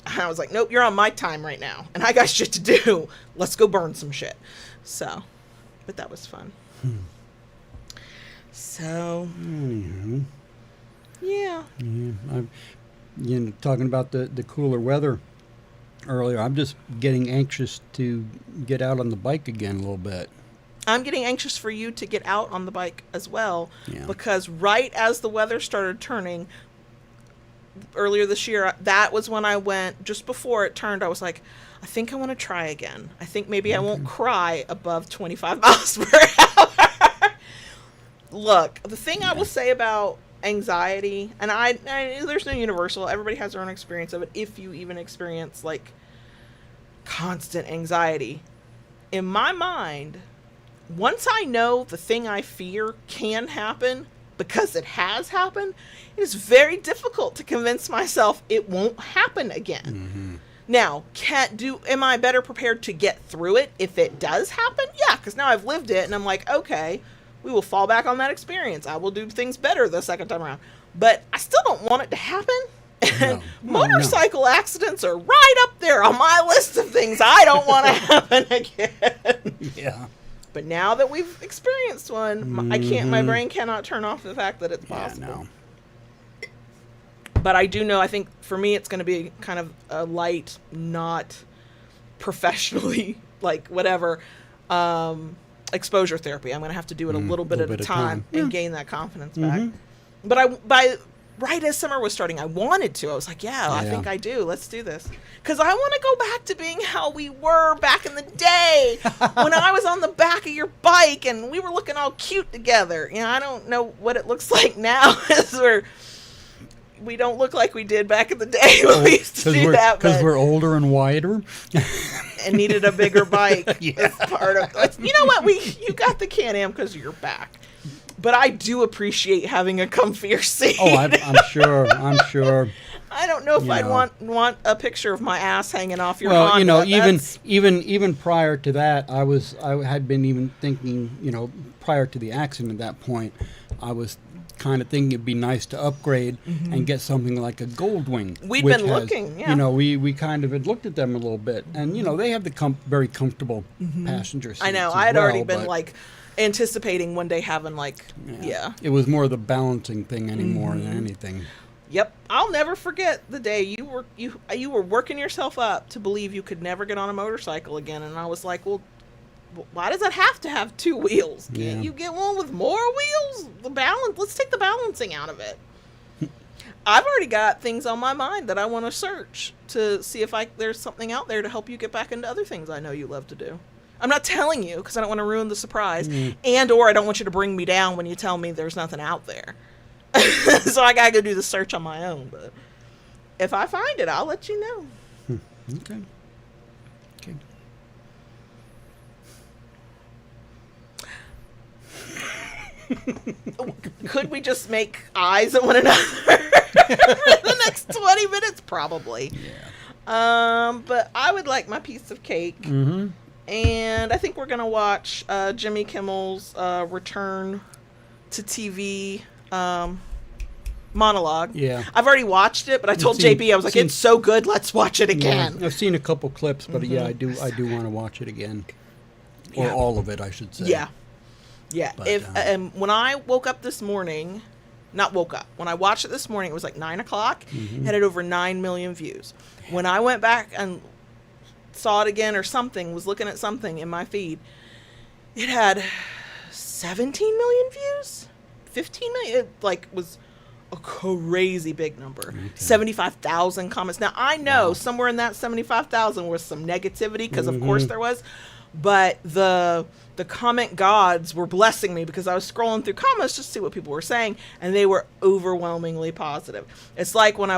And I was like, nope, you're on my time right now. And I got shit to do. Let's go burn some shit. So, but that was fun. So, Mm-hmm. yeah. Yeah, talking about the cooler weather earlier, I'm just getting anxious to get out on the bike again a little bit. I'm getting anxious for you to get out on the bike as well, Yeah. because right as the weather started turning earlier this year, that was when I went, just before it turned, I was like, I think I want to try again. I think maybe I won't cry above 25 miles per hour. Look, the thing I will say about anxiety, and I there's no universal, everybody has their own experience of it, if you even experience like constant anxiety. In my mind, once I know the thing I fear can happen, because it has happened, it is very difficult to convince myself it won't happen again. Mm-hmm. Now, am I better prepared to get through it if it does happen? Yeah, because now I've lived it and I'm like, okay, we will fall back on that experience. I will do things better the second time around. But I still don't want it to happen. And motorcycle accidents are right up there on my list of things I don't want to happen again. Yeah. But now that we've experienced one, my brain cannot turn off the fact that it's possible. Yeah, no. But I do know, I think for me, it's going to be kind of a light, not professionally, like whatever, exposure therapy. I'm going to have to do it a little bit at a time and gain that confidence back. But right as summer was starting, I wanted to. I was like, yeah, I think I do. Let's do this. Because I want to go back to being how we were back in the day when I was on the back of your bike and we were looking all cute together. I don't know what it looks like now as we don't look like we did back in the day when we used to do that. Because we're older and wider. And needed a bigger bike. Yeah. As part of, you know what? You got the Can-Am because of your back. But I do appreciate having a comfier seat. Oh, I'm sure. I'm sure. I don't know if I'd want a picture of my ass hanging off your Well, Honda. even prior to that, I had been even thinking, prior to the accident at that point, I was kind of thinking it'd be nice to upgrade and get something like a Goldwing. We'd been looking, yeah. We kind of had looked at them a little bit, and they have the very comfortable passenger seats. I know. as I had well, already been but- like anticipating one day having like, It was more the balancing thing anymore than anything. Yep. I'll never forget the day you were working yourself up to believe you could never get on a motorcycle again. And I was like, well, why does it have to have 2 wheels? Can't you get one with more wheels? Let's take the balancing out of it. I've already got things on my mind that I want to search to see if there's something out there to help you get back into other things I know you love to do. I'm not telling you because I don't want to ruin the surprise, or I don't want you to bring me down when you tell me there's nothing out there. So I gotta go do the search on my own. But if I find it, I'll let you know. Okay. Could we just make eyes at one another for the next 20 minutes? Probably. Yeah. But I would like my piece of cake. Mm-hmm. And I think we're going to watch Jimmy Kimmel's return to TV monologue. Yeah. I've already watched it, but I told JB, I was like, it's so good, let's watch it again. Yeah, I've seen a couple clips, but I do want to watch it again. Or all of it, I should say. Yeah. Yeah. But, when I woke up this morning, when I watched it this morning, it was like 9 o'clock. It had over 9 million views. When I went back and saw it again or something, was looking at something in my feed, it had 17 million views, 15 million. It was a crazy big number. 75,000 comments. Now I know somewhere in that 75,000 was some negativity, because of course there was, but the comment gods were blessing me because I was scrolling through comments just to see what people were saying, and they were overwhelmingly positive. It's like when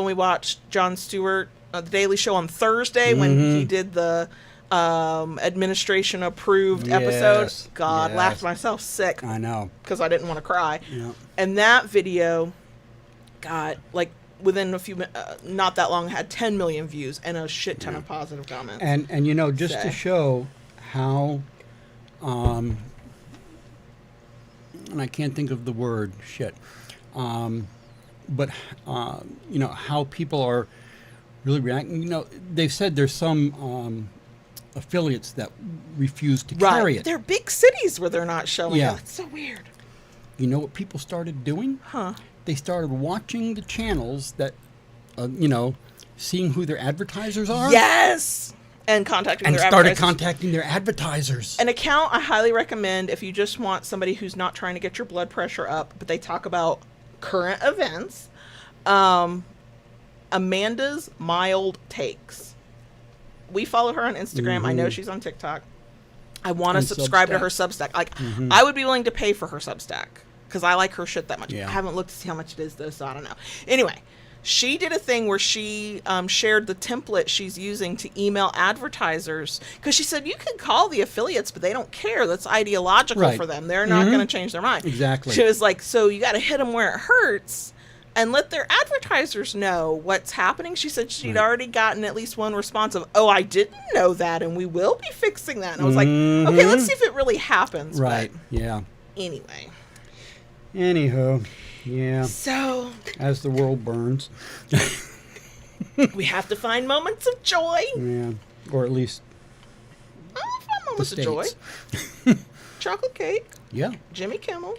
we watched Jon Stewart, The Daily Show on Thursday, when he did the administration approved episode. God, laughed myself sick. I know, because I didn't want to cry. Yeah. And that video got within a few not that long, had 10 million views and a shit ton of positive comments. And just to show how and I can't think of the word but how people are really reacting. They've said there's some affiliates that refuse to carry it. There are big cities where they're not showing it. It's so weird. You know what people started doing? They started watching the channels that, seeing who their advertisers are. Yes! And started contacting their advertisers. An account I highly recommend if you just want somebody who's not trying to get your blood pressure up, but they talk about current events. Amanda's Mild Takes. We follow her on Instagram. I know she's on TikTok. I want to subscribe to her Substack. I would be willing to pay for her Substack because I like her shit that much. I haven't looked to see how much it is though, so I don't know. Anyway, she did a thing where she shared the template she's using to email advertisers, because she said you can call the affiliates, but they don't care. That's ideological for them. They're not going to change their mind. Exactly. She was like, so you got to hit them where it hurts and let their advertisers know what's happening. She said she'd already gotten at least one response of, oh, I didn't know that, and we will be fixing that. And I was like, okay, let's see if it really happens. Right. But anyway. Anywho. Yeah. So, as the world burns, we have to find moments of joy. Yeah, or at least find moments of joy. Chocolate cake. Yeah. Jimmy Kimmel.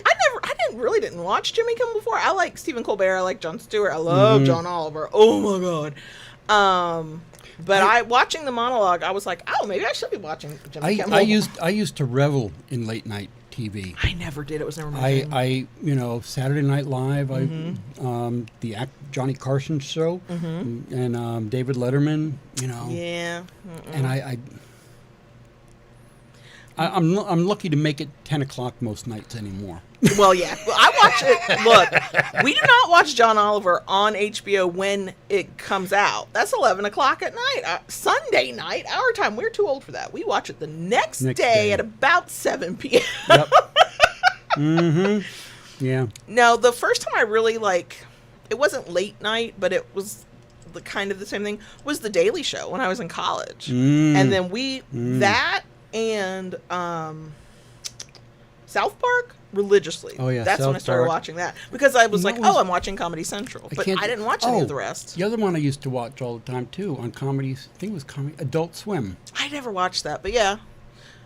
I didn't watch Jimmy Kimmel before. I like Stephen Colbert. I like Jon Stewart. I love John Oliver. Oh my god. But watching the monologue, I was like, oh, maybe I should be watching Jimmy Kimmel. I used to revel in late night TV. I never did. It was never my thing. I Saturday Night Live, the Johnny Carson show, and David Letterman, Yeah. And I'm lucky to make it 10 o'clock most nights anymore. Well, yeah. I watch it. Look, we do not watch John Oliver on HBO when it comes out. That's 11 o'clock at night. Sunday night, our time. We're too old for that. We watch it the next day at about 7 p.m. Yep. Yeah. No, the first time I really it wasn't late night, but it was kind of the same thing, was The Daily Show when I was in college. And then that and South Park religiously. Oh yeah, that's South when I started Park. watching that, because I was I'm watching Comedy Central, but I didn't watch any of the rest. The other one I used to watch all the time too on comedy, I think it was Adult Swim. I never watched that, but yeah,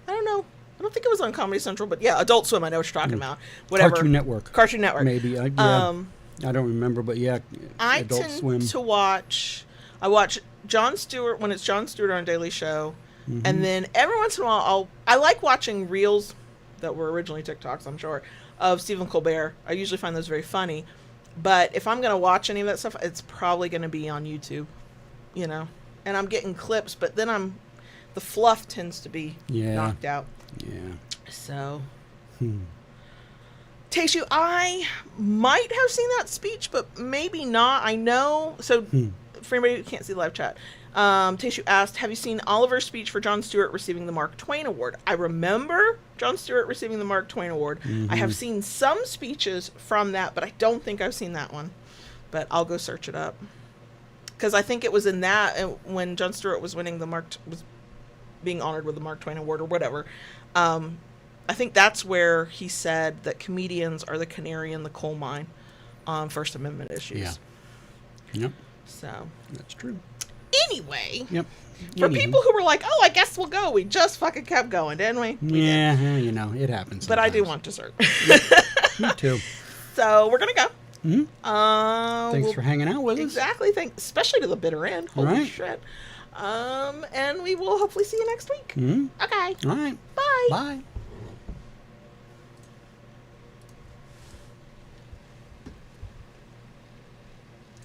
I don't know. I don't think it was on Comedy Central, but yeah, Adult Swim. I know what you're talking about. Whatever. Cartoon Network. Cartoon Network. Maybe. Yeah. I don't remember, but yeah, I Adult tend Swim. to watch. I watch Jon Stewart when it's Jon Stewart on Daily Show, and then every once in a while I like watching reels that were originally TikToks, I'm sure, of Stephen Colbert. I usually find those very funny, but if I'm gonna watch any of that stuff, it's probably gonna be on YouTube, you know. And I'm getting clips, but then the fluff tends to be knocked out. Yeah. So. Tayshu, I might have seen that speech, but maybe not. I know. So, for anybody who can't see the live chat, Tayshu asked, have you seen Oliver's speech for Jon Stewart receiving the Mark Twain Award? I remember Jon Stewart receiving the Mark Twain Award. I have seen some speeches from that, but I don't think I've seen that one. But I'll go search it up. Because I think it was in that, when Jon Stewart was winning was being honored with the Mark Twain Award or whatever. I think that's where he said that comedians are the canary in the coal mine on First Amendment issues. Yeah. Yep. So. That's true. Anyway. Yep. For people who were like, oh, I guess we'll go, we just fucking kept going, didn't we? Yeah, you know, it happens sometimes. But I do want dessert. Me too. So we're going to go. Thanks for hanging out with us. Exactly. Especially to the bitter end. Holy shit. And we will hopefully see you next week. Okay. All right. Bye. Bye.